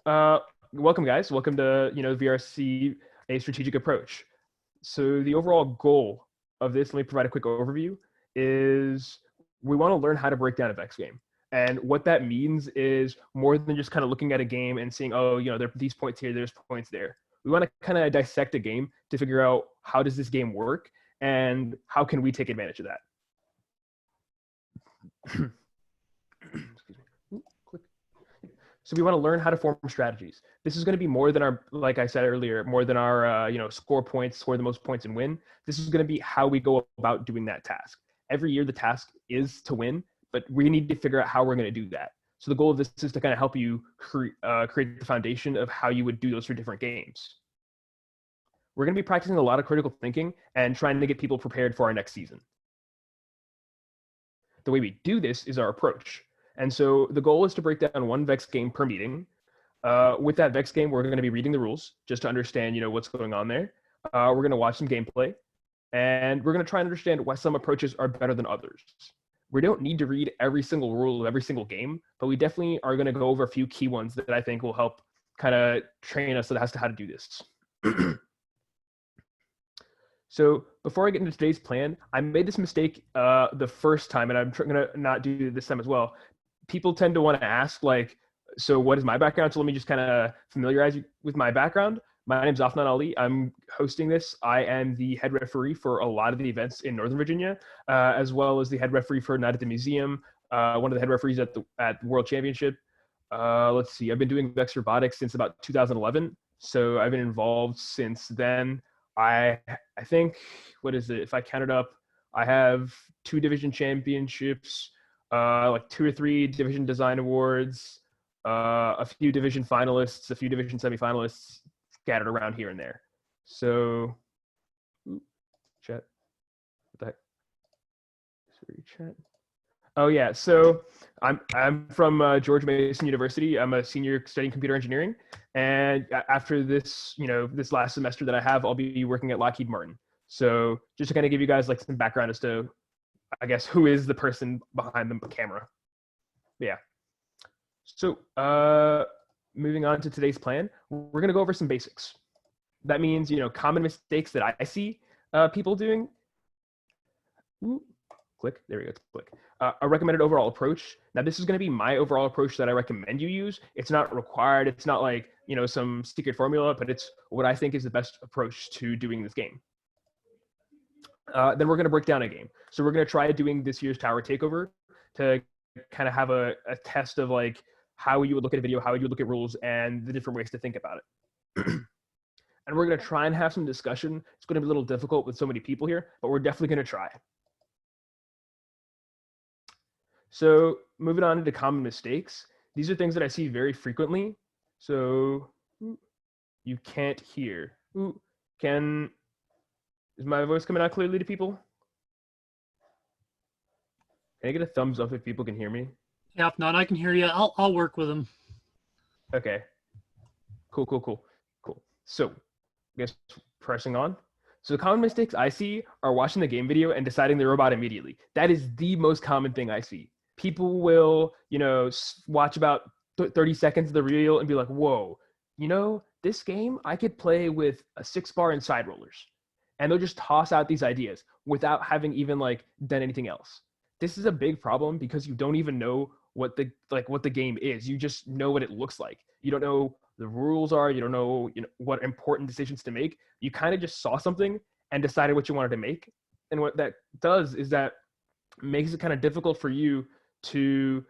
Uh, Welcome, guys. Welcome to VRC, a strategic approach. So the overall goal of this, let me provide a quick overview, is we want to learn how to break down a VEX game. And what that means is more than just kind of looking at a game and seeing, oh, there are these points here, there's points there. We want to kind of dissect a game to figure out how does this game work and how can we take advantage of that. Excuse me. Click. So we want to learn how to form strategies. This is going to be more than our, like I said earlier, more than our, score points, score the most points and win. This is going to be how we go about doing that task. Every year the task is to win, but we need to figure out how we're going to do that. So the goal of this is to kind of help you create the foundation of how you would do those for different games. We're going to be practicing a lot of critical thinking and trying to get people prepared for our next season. The way we do this is our approach. And so the goal is to break down one VEX game per meeting. With that VEX game, we're going to be reading the rules just to understand, what's going on there. We're going to watch some gameplay, and we're going to try and understand why some approaches are better than others. We don't need to read every single rule of every single game, but we definitely are going to go over a few key ones that I think will help kind of train us as to how to do this. So before I get into today's plan, I made this mistake the first time, and I'm going to not do this time as well. People tend to want to ask, like, so what is my background? So let me just kind of familiarize you with my background. My name is Afnan Ali. I'm hosting this. I am the head referee for a lot of the events in Northern Virginia, as well as the head referee for Night at the Museum, one of the head referees at the World Championship. Let's see, I've been doing VEX Robotics since about 2011. So I've been involved since then. I think, what is it? If I count it up, I have 2 division championships, like 2 or 3 division design awards, a few division finalists, a few division semifinalists scattered around here and there. So, chat. What the heck? Sorry, chat. Oh yeah, so I'm from George Mason University. I'm a senior studying computer engineering, and after this, this last semester that I have, I'll be working at Lockheed Martin. So just to kind of give you guys like some background as to, I guess, who is the person behind the camera. But yeah. So moving on to today's plan, we're gonna go over some basics. That means common mistakes that I see people doing. Ooh. Click, there we go, click. A recommended overall approach. Now this is going to be my overall approach that I recommend you use. It's not required. It's not like, some secret formula, but it's what I think is the best approach to doing this game. Then we're going to break down a game. So we're going to try doing this year's Tower Takeover to kind of have a test of like how you would look at a video, how you would look at rules, and the different ways to think about it. And we're going to try and have some discussion. It's going to be a little difficult with so many people here, but we're definitely going to try. So moving on to common mistakes. These are things that I see very frequently. So you can't hear. Is my voice coming out clearly to people? Can I get a thumbs up if people can hear me? Yeah, if not, I can hear you. I'll work with them. Okay. Cool. So I guess pressing on. So common mistakes I see are watching the game video and deciding the robot immediately. That is the most common thing I see. People will, watch about 30 seconds of the reel and be like, whoa, this game, I could play with a 6-bar and side rollers. And they'll just toss out these ideas without having even like done anything else. This is a big problem because you don't even know what the game is. You just know what it looks like. You don't know the rules are. You don't know, what important decisions to make. You kind of just saw something and decided what you wanted to make. And what that does is that makes it kind of difficult for you to,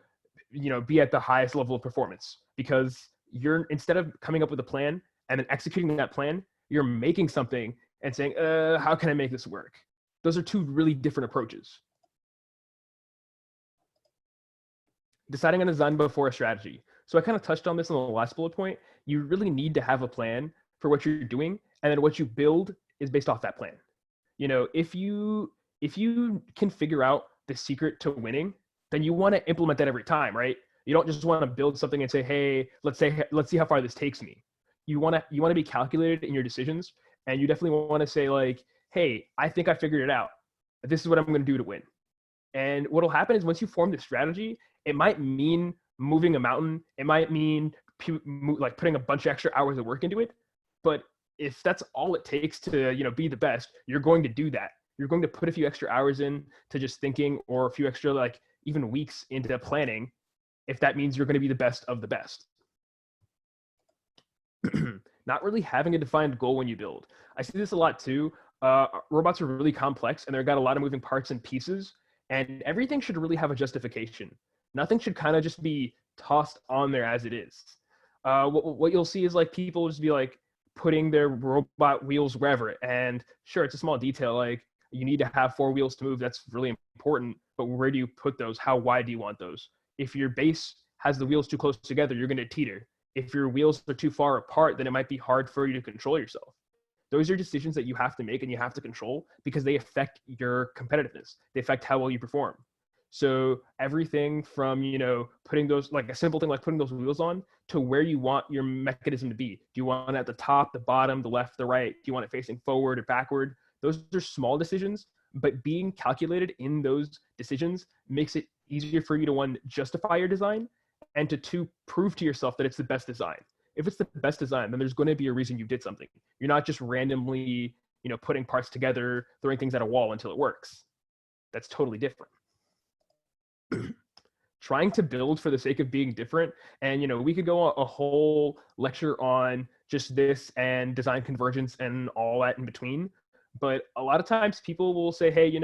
be at the highest level of performance, because you're, instead of coming up with a plan and then executing that plan, you're making something and saying, how can I make this work? Those are 2 really different approaches. Deciding on design before a strategy. So I kind of touched on this in the last bullet point. You really need to have a plan for what you're doing, and then what you build is based off that plan. If you can figure out the secret to winning, then you want to implement that every time, right? You don't just want to build something and say, hey, let's see how far this takes me. You want to be calculated in your decisions, and you definitely want to say like, hey, I think I figured it out. This is what I'm going to do to win. And what'll happen is once you form this strategy, it might mean moving a mountain. It might mean like putting a bunch of extra hours of work into it. But if that's all it takes to, be the best, you're going to do that. You're going to put a few extra hours in to just thinking, or a few extra, like even weeks into planning, if that means you're going to be the best of the best. Not really having a defined goal when you build. I see this a lot too. Robots are really complex and they've got a lot of moving parts and pieces, and everything should really have a justification. Nothing should kind of just be tossed on there as it is. What you'll see is like people just be like putting their robot wheels wherever, and sure, it's a small detail, like you need to have 4 wheels to move. That's really important, but where do you put those? How wide do you want those? If your base has the wheels too close together, you're going to teeter. If your wheels are too far apart, then it might be hard for you to control yourself. Those are decisions that you have to make and you have to control because they affect your competitiveness. They affect how well you perform. So everything from, putting those, like a simple thing like putting those wheels on, to where you want your mechanism to be. Do you want it at the top, the bottom, the left, the right? Do you want it facing forward or backward? Those are small decisions, but being calculated in those decisions makes it easier for you to, 1, justify your design, and to 2, prove to yourself that it's the best design. If it's the best design, then there's going to be a reason you did something. You're not just randomly, putting parts together, throwing things at a wall until it works. That's totally different. Trying to build for the sake of being different, and we could go a whole lecture on just this and design convergence and all that in between. But a lot of times people will say, hey,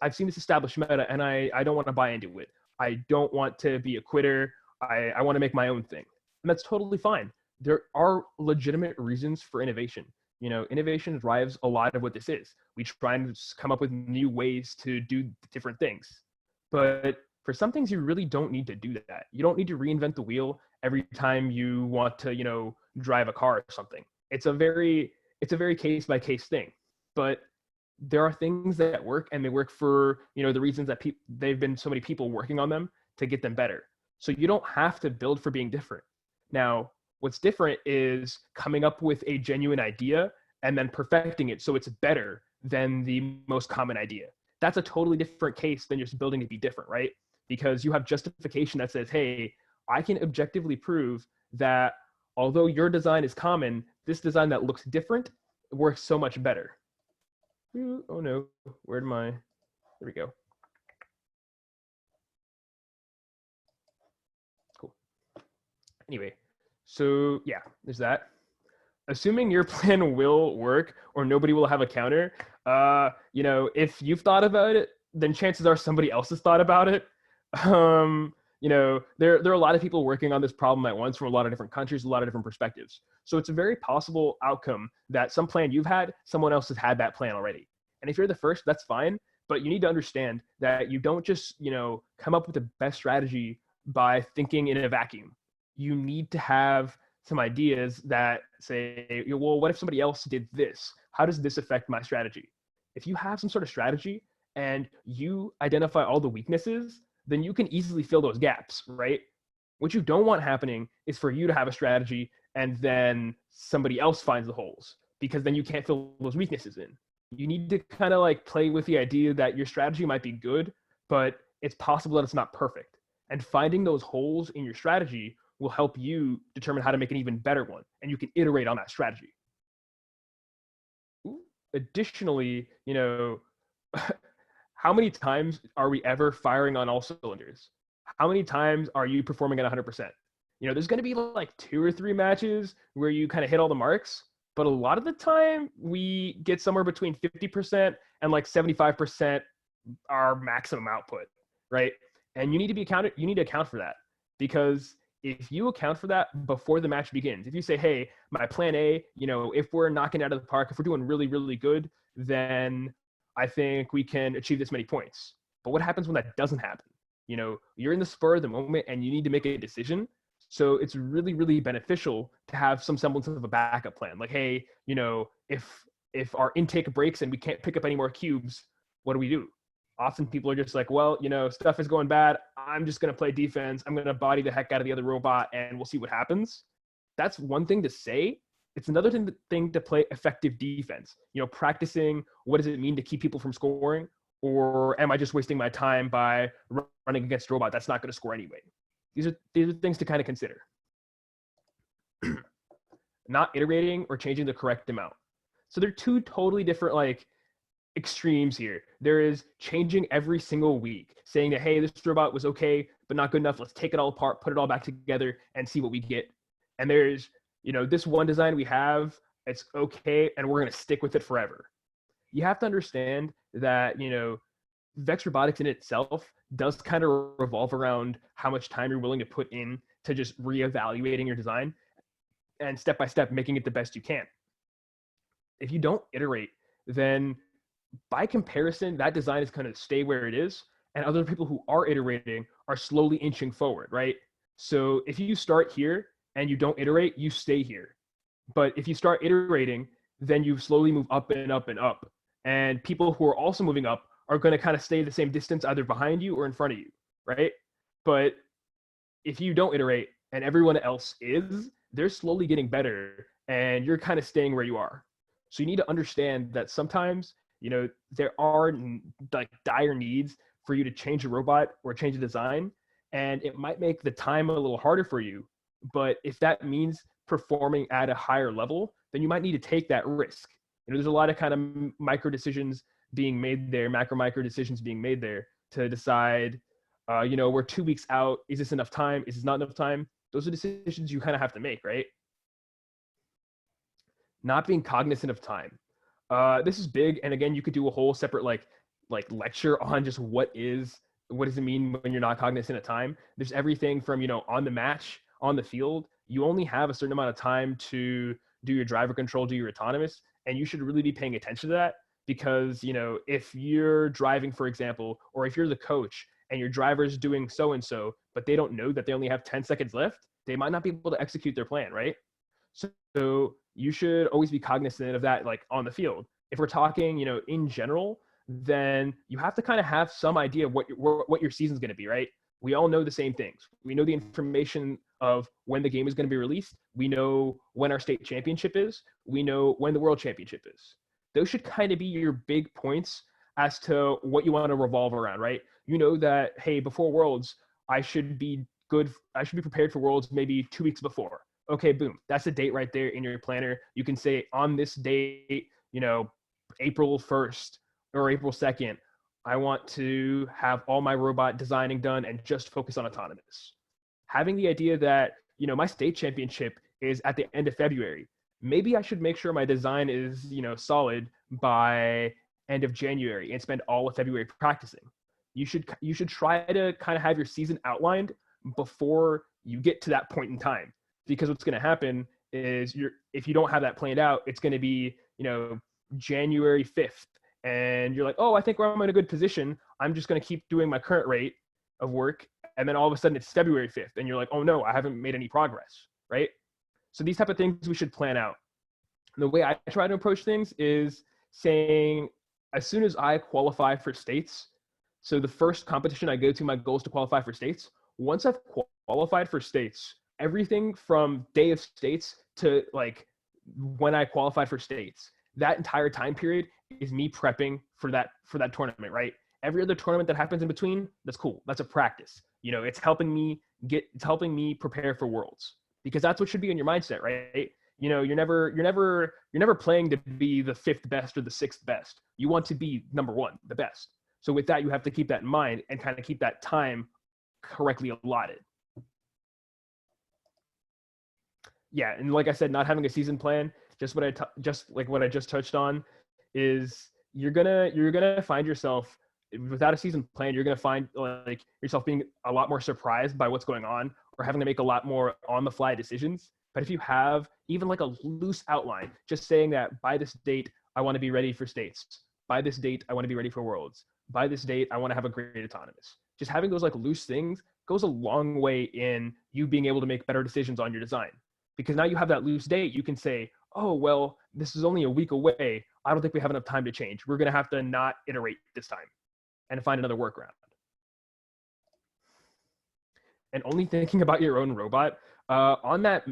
I've seen this established meta and I don't want to buy into it. I don't want to be a quitter. I want to make my own thing. And that's totally fine. There are legitimate reasons for innovation. Innovation drives a lot of what this is. We try and come up with new ways to do different things. But for some things, you really don't need to do that. You don't need to reinvent the wheel every time you want to, drive a car or something. It's a very case by case thing. But there are things that work, and they work for, the reasons that they've been so many people working on them to get them better. So you don't have to build for being different. Now, what's different is coming up with a genuine idea and then perfecting it so it's better than the most common idea. That's a totally different case than just building to be different, right? Because you have justification that says, hey, I can objectively prove that although your design is common, this design that looks different works so much better. Oh no, there we go. Cool. Anyway, so yeah, there's that. Assuming your plan will work or nobody will have a counter, if you've thought about it, then chances are somebody else has thought about it. There are a lot of people working on this problem at once from a lot of different countries, a lot of different perspectives. So it's a very possible outcome that some plan you've had, someone else has had that plan already. And if you're the first, that's fine. But you need to understand that you don't just, come up with the best strategy by thinking in a vacuum. You need to have some ideas that say, well, what if somebody else did this? How does this affect my strategy? If you have some sort of strategy and you identify all the weaknesses, then you can easily fill those gaps, right? What you don't want happening is for you to have a strategy and then somebody else finds the holes, because then you can't fill those weaknesses in. You need to kind of like play with the idea that your strategy might be good, but it's possible that it's not perfect. And finding those holes in your strategy will help you determine how to make an even better one, and you can iterate on that strategy. Additionally, how many times are we ever firing on all cylinders? How many times are you performing at 100%? There's going to be like 2 or 3 matches where you kind of hit all the marks, but a lot of the time we get somewhere between 50% and like 75% our maximum output, right? And you need to account for that, because if you account for that before the match begins, if you say, hey, my plan A, if we're knocking it out of the park, if we're doing really, really good, then I think we can achieve this many points. But what happens when that doesn't happen? You're in the spur of the moment and you need to make a decision. So it's really, really beneficial to have some semblance of a backup plan. Like, hey, if our intake breaks and we can't pick up any more cubes, what do we do? Often people are just like, well, stuff is going bad. I'm just going to play defense. I'm going to body the heck out of the other robot and we'll see what happens. That's one thing to say. It's another thing to play effective defense. Practicing what does it mean to keep people from scoring, or am I just wasting my time by running against a robot that's not going to score anyway? These are things to kind of consider. not iterating or changing the correct amount. So they're two totally different like extremes here. There is changing every single week, saying that, hey, this robot was okay, but not good enough. Let's take it all apart, put it all back together, and see what we get. And there's, this one design we have, it's okay, and we're going to stick with it forever. You have to understand that, VEX Robotics in itself does kind of revolve around how much time you're willing to put in to just reevaluating your design and step by step making it the best you can. If you don't iterate, then by comparison, that design is going to stay where it is, and other people who are iterating are slowly inching forward, right? So if you start here and you don't iterate, you stay here. But if you start iterating, then you slowly move up and up and up. And people who are also moving up are going to kind of stay the same distance either behind you or in front of you, right? But if you don't iterate and everyone else is, they're slowly getting better and you're kind of staying where you are. So you need to understand that sometimes, there are like dire needs for you to change a robot or change a design, and it might make the time a little harder for you. But if that means performing at a higher level, then you might need to take that risk. There's a lot of kind of micro decisions being made there, micro decisions being made there to decide, we're 2 weeks out. Is this enough time? Is this not enough time? Those are decisions you kind of have to make, right? Not being cognizant of time. This is big, and again, you could do a whole separate like lecture on just what does it mean when you're not cognizant of time. There's everything from on the match, on the field, you only have a certain amount of time to do your driver control, do your autonomous, and you should really be paying attention to that because if you're driving, for example, or if you're the coach and your driver's doing so and so, but they don't know that they only have 10 seconds left, they might not be able to execute their plan, right? So you should always be cognizant of that, like on the field. If we're talking, in general, then you have to kind of have some idea of what your season's going to be, right? We all know the same things. We know the information of when the game is going to be released. We know when our state championship is. We know when the world championship is. Those should kind of be your big points as to what you want to revolve around, right? You know that, hey, before Worlds, I should be prepared for Worlds maybe 2 weeks before. Okay, boom. That's the date right there in your planner. You can say on this date, April 1st or April 2nd, I want to have all my robot designing done and just focus on autonomous. Having the idea that, my state championship is at the end of February. Maybe I should make sure my design is, solid by end of January and spend all of February practicing. You should try to kind of have your season outlined before you get to that point in time. Because what's going to happen is if you don't have that planned out, it's going to be, January 5th. And you're like, oh, I think I'm in a good position. I'm just going to keep doing my current rate of work. And then all of a sudden it's February 5th. And you're like, oh no, I haven't made any progress, right? So these type of things we should plan out. And the way I try to approach things is saying, as soon as I qualify for states, so the first competition I go to, my goal is to qualify for states. Once I've qualified for states, everything from day of states to like when I qualified for states, that entire time period is me prepping for that tournament, right? Every other tournament that happens in between, that's cool. That's a practice. It's helping me prepare for Worlds, because that's what should be in your mindset, right? You're never playing to be the 5th best or the 6th best. You want to be number 1, the best. So with that, you have to keep that in mind and kind of keep that time correctly allotted. Yeah, and like I said, not having a season plan, just like what I just touched on, is you're gonna find yourself without a season plan. You're gonna find like yourself being a lot more surprised by what's going on, or having to make a lot more on the fly decisions. But if you have even like a loose outline, just saying that by this date I want to be ready for states, by this date I want to be ready for Worlds, by this date I want to have a great autonomous. Just having those like loose things goes a long way in you being able to make better decisions on your design. Because now you have that loose date, you can say, oh, well, this is only a week away. I don't think we have enough time to change. We're going to have to not iterate this time and find another workaround. And only thinking about your own robot, on that,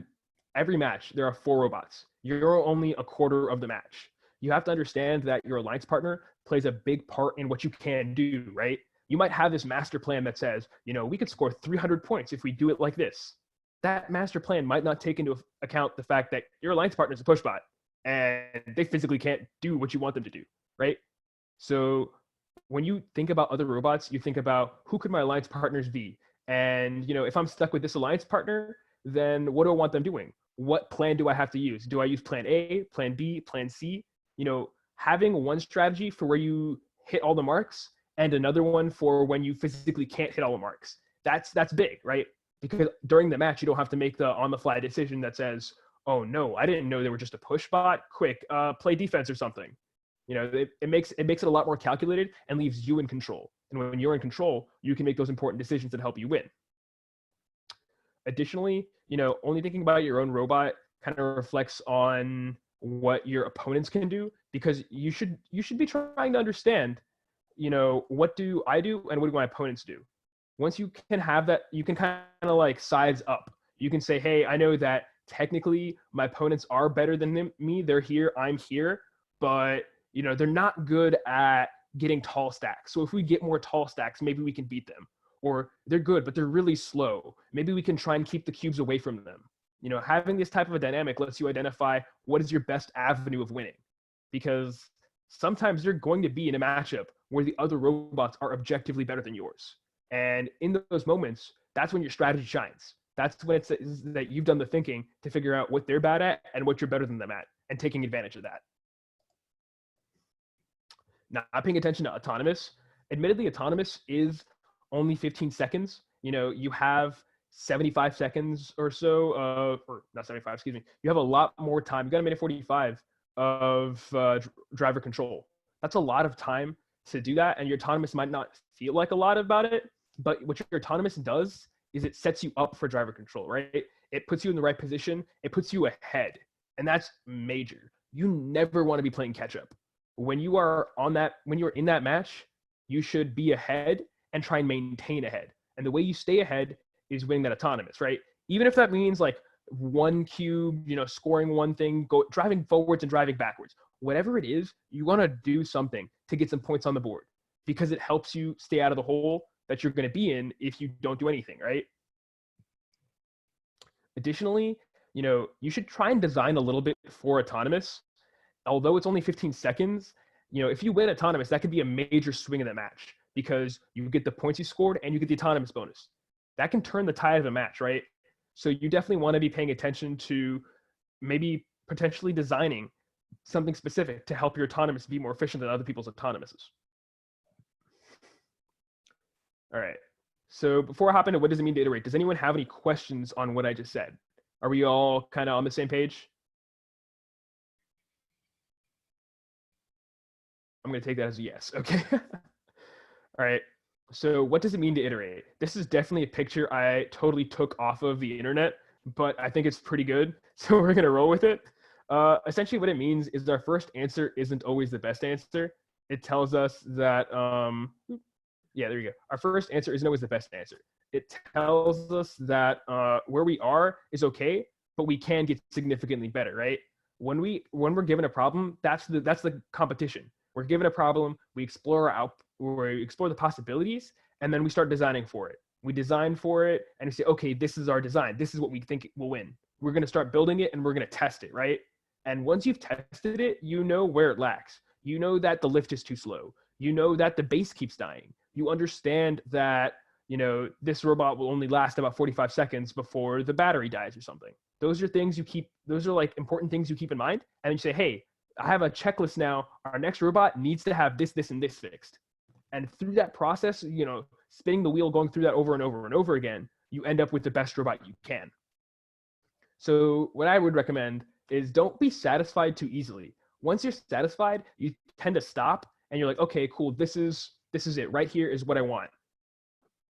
every match, there are 4 robots. You're only a quarter of the match. You have to understand that your alliance partner plays a big part in what you can do, right? You might have this master plan that says, we could score 300 points if we do it like this. that master plan might not take into account the fact that your alliance partner is a push bot and they physically can't do what you want them to do, right? So when you think about other robots, you think about who could my alliance partners be? And if I'm stuck with this alliance partner, then what do I want them doing? What plan do I have to use? Do I use plan A, plan B, plan C? Having one strategy for where you hit all the marks and another one for when you physically can't hit all the marks. That's big, right? Because during the match, you don't have to make the on-the-fly decision that says, oh no, I didn't know they were just a push bot. Quick, play defense or something. It makes it a lot more calculated and leaves you in control. And when you're in control, you can make those important decisions that help you win. Additionally, only thinking about your own robot kind of reflects on what your opponents can do, because you should be trying to understand, what do I do and what do my opponents do? Once you can have that, you can kind of like size up. You can say, hey, I know that technically my opponents are better than me. They're here, I'm here, but they're not good at getting tall stacks. So if we get more tall stacks, maybe we can beat them. Or they're good, but they're really slow. Maybe we can try and keep the cubes away from them. Having this type of a dynamic lets you identify what is your best avenue of winning. Because sometimes you're going to be in a matchup where the other robots are objectively better than yours. And in those moments, that's when your strategy shines. That's when it's that you've done the thinking to figure out what they're bad at and what you're better than them at, and taking advantage of that. Not paying attention to autonomous. Admittedly, autonomous is only 15 seconds. You have 75 seconds or so or not 75, excuse me. You have a lot more time. You got a minute 45 of driver control. That's a lot of time to do that. And your autonomous might not feel like a lot about it, but what your autonomous does is it sets you up for driver control, right? It puts you in the right position. It puts you ahead. And that's major. You never want to be playing catch up. When you're in that match, you should be ahead and try and maintain ahead. And the way you stay ahead is winning that autonomous, right? Even if that means like one cube, scoring one thing, driving forwards and driving backwards. Whatever it is, you want to do something to get some points on the board, because it helps you stay out of the hole that you're going to be in if you don't do anything, right? Additionally, you should try and design a little bit for autonomous. Although it's only 15 seconds, if you win autonomous, that could be a major swing in the match, because you get the points you scored and you get the autonomous bonus. That can turn the tide of a match, right? So you definitely want to be paying attention to maybe potentially designing something specific to help your autonomous be more efficient than other people's autonomouses. All right. So before I hop into what does it mean to iterate, does anyone have any questions on what I just said? Are we all kind of on the same page? I'm going to take that as a yes. Okay. All right. So what does it mean to iterate? This is definitely a picture I totally took off of the internet, but I think it's pretty good. So we're going to roll with it. Essentially what it means is our first answer isn't always the best answer. It tells us that, yeah, there you go. Our first answer isn't always the best answer. It tells us that where we are is okay, but we can get significantly better, right? When we're given a problem, that's the competition. We're given a problem, we explore the possibilities, and then we start designing for it. We design for it, and we say, okay, this is our design. This is what we think will win. We're going to start building it, and we're going to test it, right? And once you've tested it, you know where it lacks. You know that the lift is too slow. You know that the base keeps dying. You understand that, this robot will only last about 45 seconds before the battery dies or something. Those are like important things you keep in mind. And you say, hey, I have a checklist now. Our next robot needs to have this, this, and this fixed. And through that process, spinning the wheel, going through that over and over and over again, you end up with the best robot you can. So what I would recommend is don't be satisfied too easily. Once you're satisfied, you tend to stop and you're like, okay, cool. This is it. Right here is what I want.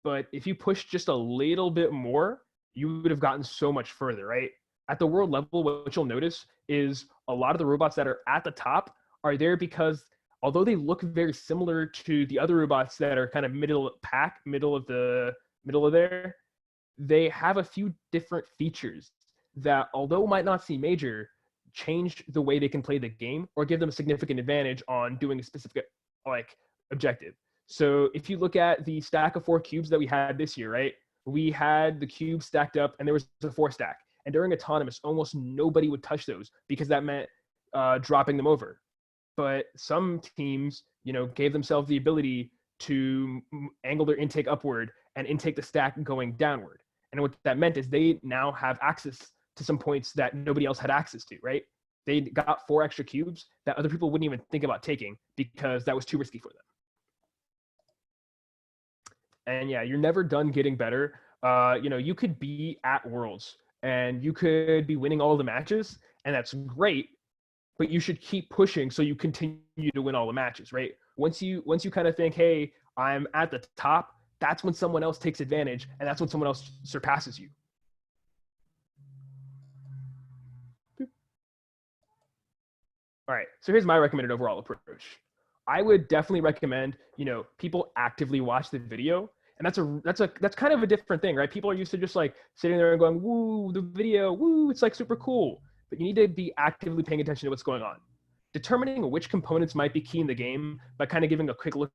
But if you push just a little bit more, you would have gotten so much further, right? At the world level, what you'll notice is a lot of the robots that are at the top are there because although they look very similar to the other robots that are kind of middle of there, they have a few different features that, although might not seem major, change the way they can play the game or give them a significant advantage on doing a specific objective. So if you look at the stack of 4 cubes that we had this year, right? we had the cubes stacked up and there was a 4 stack. And during autonomous, almost nobody would touch those because that meant dropping them over. But some teams, gave themselves the ability to angle their intake upward and intake the stack going downward. And what that meant is they now have access to some points that nobody else had access to, right? They got 4 extra cubes that other people wouldn't even think about taking because that was too risky for them. And yeah, you're never done getting better. You could be at Worlds and you could be winning all the matches, and that's great, but you should keep pushing so you continue to win all the matches, right? Once you kind of think, hey, I'm at the top, that's when someone else takes advantage, and that's when someone else surpasses you. All right, so here's my recommended overall approach. I would definitely recommend, people actively watch the video. And that's kind of a different thing, right? People are used to just like sitting there and going, woo, the video, woo, it's like super cool. But you need to be actively paying attention to what's going on. Determining which components might be key in the game by kind of giving a quick look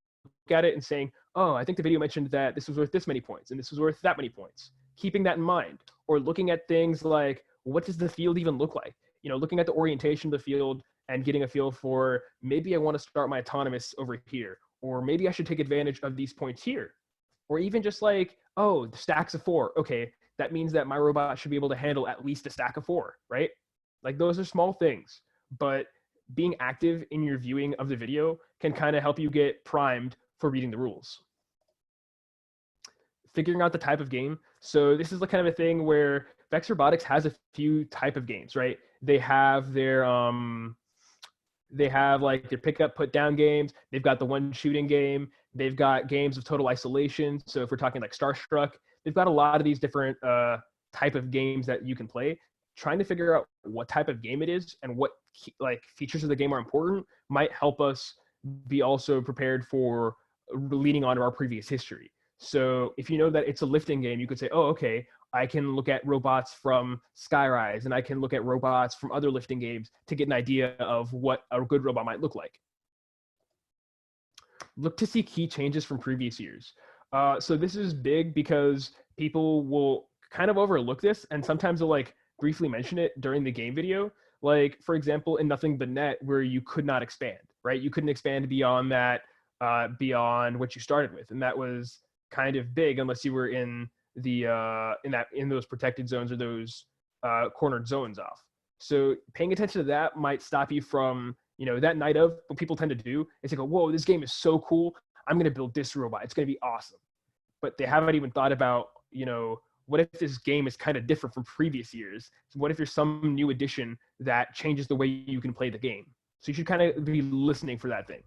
at it and saying, oh, I think the video mentioned that this was worth this many points and this was worth that many points. Keeping that in mind. Or looking at things like, what does the field even look like? Looking at the orientation of the field and getting a feel for, maybe I want to start my autonomous over here, or maybe I should take advantage of these points here. Or even just like, oh, the stacks of 4. Okay, that means that my robot should be able to handle at least a stack of 4, right? Like those are small things, but being active in your viewing of the video can kind of help you get primed for reading the rules. Figuring out the type of game. So this is the kind of a thing where VEX Robotics has a few type of games, right? They have their like their pick up, put down games. They've got the one shooting game. They've got games of total isolation. So if we're talking like Starstruck, they've got a lot of these different type of games that you can play. Trying to figure out what type of game it is and what features of the game are important might help us be also prepared for leading on to our previous history. So if you know that it's a lifting game, you could say, oh, okay, I can look at robots from Skyrise and I can look at robots from other lifting games to get an idea of what a good robot might look like. Look to see key changes from previous years. So this is big because people will kind of overlook this, and sometimes they'll like briefly mention it during the game video. Like, for example, in Nothing But Net, where you could not expand, right? You couldn't expand beyond that, beyond what you started with. And that was kind of big unless you were in the in those protected zones or those cornered zones off. So paying attention to that might stop you from, that night of, what people tend to do is they go, whoa, this game is so cool, I'm going to build this robot, it's going to be awesome. But they haven't even thought about, what if this game is kind of different from previous years? So what if there's some new addition that changes the way you can play the game? So you should kind of be listening for that thing.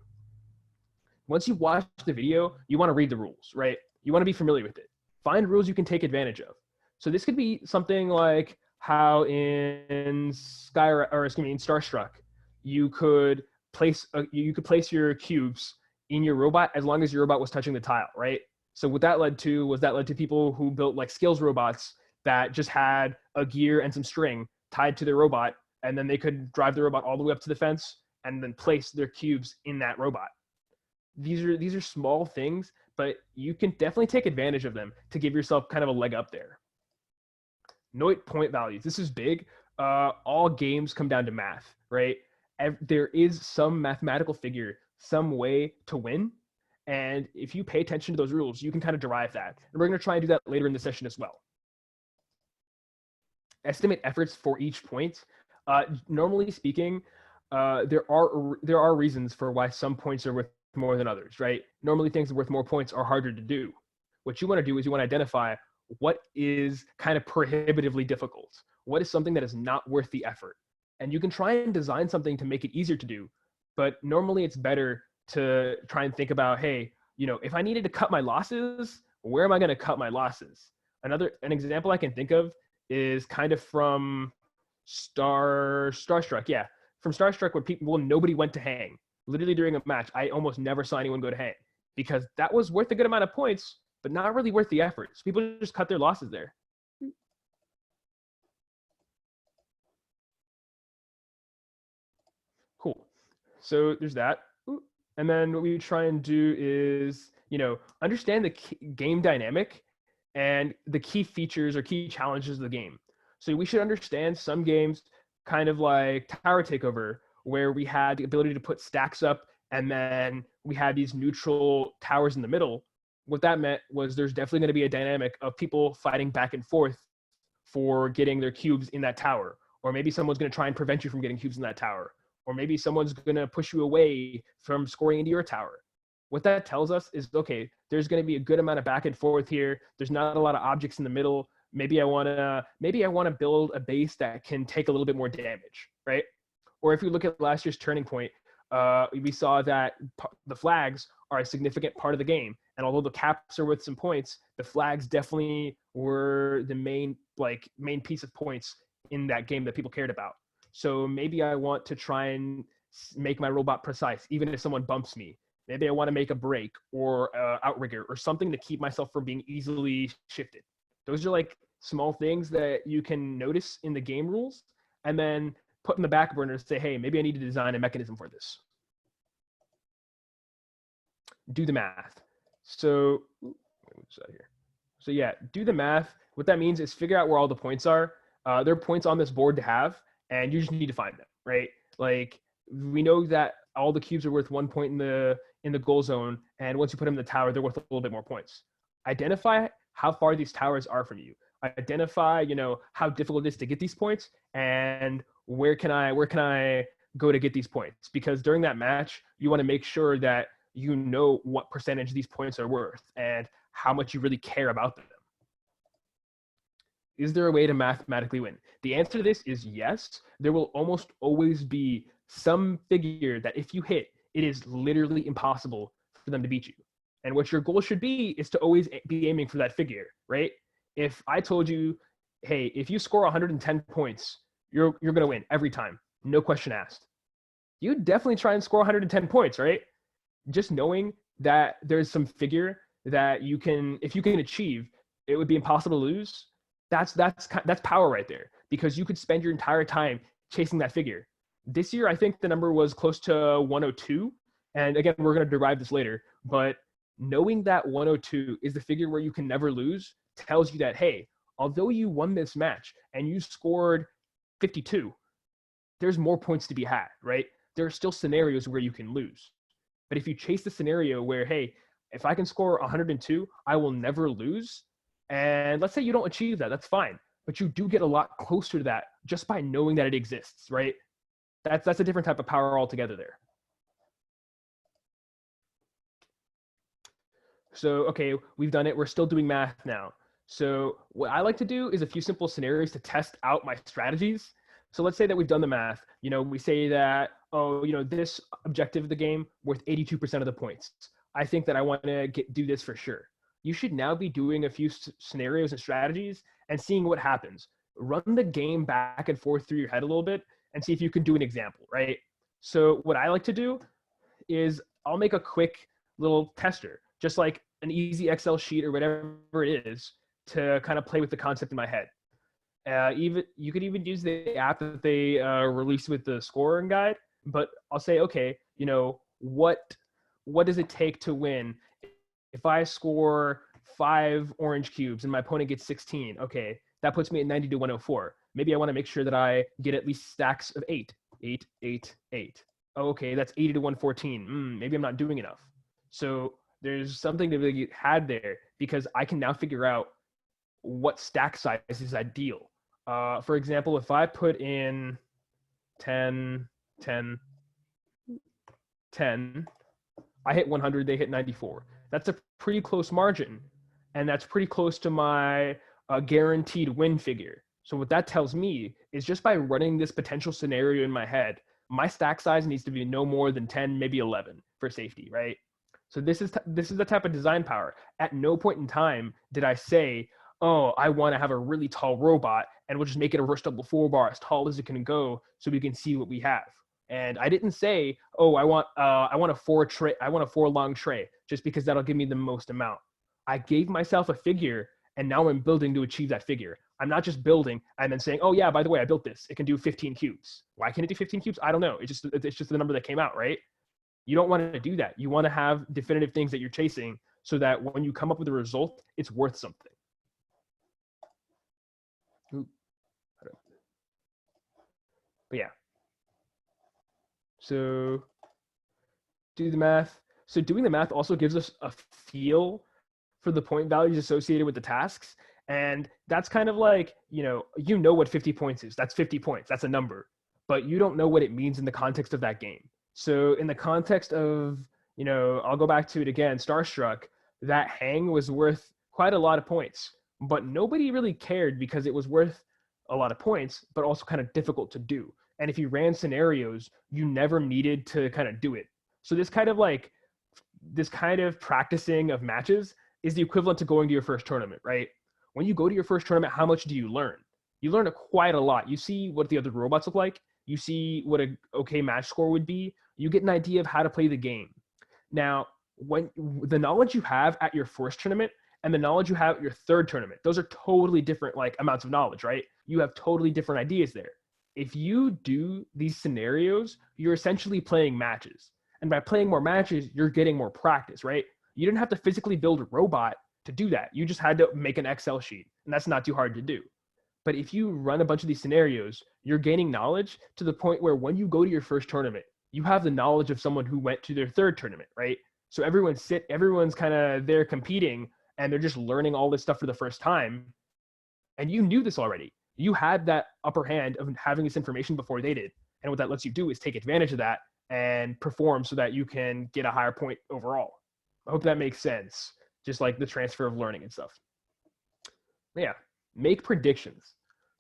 Once you watch the video, you want to read the rules, right? You want to be familiar with it. Find rules you can take advantage of. So this could be something like how in Starstruck, you could place your cubes in your robot as long as your robot was touching the tile, right? So what that led to was people who built like skills robots that just had a gear and some string tied to their robot, and then they could drive the robot all the way up to the fence and then place their cubes in that robot. These are small things, but you can definitely take advantage of them to give yourself kind of a leg up there. Note point values. This is big. All games come down to math, right? There is some mathematical figure, some way to win. And if you pay attention to those rules, you can kind of derive that. And we're going to try and do that later in the session as well. Estimate efforts for each point. Normally speaking, there are reasons for why some points are worth more than others, right? Normally things worth more points are harder to do. What you want to do is you want to identify what is kind of prohibitively difficult. What is something that is not worth the effort? And you can try and design something to make it easier to do, but normally it's better to try and think about, hey, if I needed to cut my losses, where am I going to cut my losses? An example I can think of is kind of from Starstruck. Yeah, from Starstruck, where nobody went to hang. Literally during a match, I almost never saw anyone go to hang because that was worth a good amount of points, but not really worth the effort. So people just cut their losses there. Cool. So there's that. And then what we try and do is, understand the game dynamic and the key features or key challenges of the game. So we should understand some games, kind of like Tower Takeover, where we had the ability to put stacks up and then we had these neutral towers in the middle. What that meant was there's definitely going to be a dynamic of people fighting back and forth for getting their cubes in that tower. Or maybe someone's going to try and prevent you from getting cubes in that tower. Or maybe someone's going to push you away from scoring into your tower. What that tells us is, okay, there's going to be a good amount of back and forth here. There's not a lot of objects in the middle. Maybe I want to build a base that can take a little bit more damage, right? Or if you look at last year's Turning Point, we saw that the flags are a significant part of the game. And although the caps are worth some points, the flags definitely were the main piece of points in that game that people cared about. So maybe I want to try and make my robot precise, even if someone bumps me. Maybe I want to make a break or outrigger or something to keep myself from being easily shifted. Those are like small things that you can notice in the game rules and then put in the back burner to say, hey, maybe I need to design a mechanism for this. Do the math. So, so yeah, do the math. What that means is figure out where all the points are. There are points on this board to have, and you just need to find them, right? Like we know that all the cubes are worth 1 point in the goal zone, and once you put them in the tower, they're worth a little bit more points. Identify how far these towers are from you. Identify, how difficult it is to get these points, and where can I go to get these points? Because during that match, you want to make sure that you know what percentage these points are worth and how much you really care about them. Is there a way to mathematically win? The answer to this is yes. There will almost always be some figure that if you hit, it is literally impossible for them to beat you. And what your goal should be is to always be aiming for that figure, right? If I told you, hey, if you score 110 points, you're going to win every time, no question asked. You definitely try and score 110 points, right? Just knowing that there's some figure that if you can achieve, it would be impossible to lose. That's power right there, because you could spend your entire time chasing that figure. This year, I think the number was close to 102. And again, we're going to derive this later, but knowing that 102 is the figure where you can never lose tells you that, hey, although you won this match and you scored 52, there's more points to be had, right? There are still scenarios where you can lose. But if you chase the scenario where, hey, if I can score 102, I will never lose. And let's say you don't achieve that, that's fine. But you do get a lot closer to that just by knowing that it exists, right? That's a different type of power altogether there. So, okay, we've done it. We're still doing math now. So what I like to do is a few simple scenarios to test out my strategies. So let's say that we've done the math. We say that, this objective of the game worth 82% of the points. I think that I want to do this for sure. You should now be doing a few scenarios and strategies and seeing what happens. Run the game back and forth through your head a little bit and see if you can do an example, right? So what I like to do is I'll make a quick little tester, just like an easy Excel sheet or whatever it is, to kind of play with the concept in my head. You could even use the app that they released with the scoring guide, but I'll say, okay, what does it take to win? If I score 5 orange cubes and my opponent gets 16, okay, that puts me at 90 to 104. Maybe I want to make sure that I get at least stacks of 8. 8, 8, 8. Oh, okay, that's 80 to 114. Maybe I'm not doing enough. So there's something to be had there, because I can now figure out what stack size is ideal. For example, if I put in 10, 10, 10, I hit 100, they hit 94. That's a pretty close margin, and that's pretty close to my guaranteed win figure. So what that tells me is just by running this potential scenario in my head, my stack size needs to be no more than 10, maybe 11 for safety, right? So this is the type of design power. At no point in time did I say, oh, I want to have a really tall robot and we'll just make it a rush double 4-bar as tall as it can go so we can see what we have. And I didn't say, oh, I want a 4 long tray just because that'll give me the most amount. I gave myself a figure, and now I'm building to achieve that figure. I'm not just building and then saying, oh yeah, by the way, I built this. It can do 15 cubes. Why can it do 15 cubes? I don't know. It's just the number that came out, right? You don't want to do that. You want to have definitive things that you're chasing so that when you come up with a result, it's worth something. But yeah. So do the math. So doing the math also gives us a feel for the point values associated with the tasks. And that's kind of like, you know what 50 points is. That's 50 points. That's a number. But you don't know what it means in the context of that game. So in the context of, I'll go back to it again, Starstruck, that hang was worth quite a lot of points. But nobody really cared because it was worth a lot of points, but also kind of difficult to do. And if you ran scenarios, you never needed to kind of do it. So this kind of practicing of matches is the equivalent to going to your first tournament, right? When you go to your first tournament, how much do you learn? You learn quite a lot. You see what the other robots look like. You see what a okay match score would be. You get an idea of how to play the game. Now, when the knowledge you have at your first tournament and the knowledge you have at your third tournament, those are totally different like amounts of knowledge, right? You have totally different ideas there. If you do these scenarios, you're essentially playing matches. And by playing more matches, you're getting more practice, right? You didn't have to physically build a robot to do that. You just had to make an Excel sheet, and that's not too hard to do. But if you run a bunch of these scenarios, you're gaining knowledge to the point where when you go to your first tournament, you have the knowledge of someone who went to their third tournament, right? So everyone's kind of there competing, and they're just learning all this stuff for the first time. And you knew this already. You had that upper hand of having this information before they did. And what that lets you do is take advantage of that and perform so that you can get a higher point overall. I hope that makes sense. Just like the transfer of learning and stuff. Yeah, make predictions.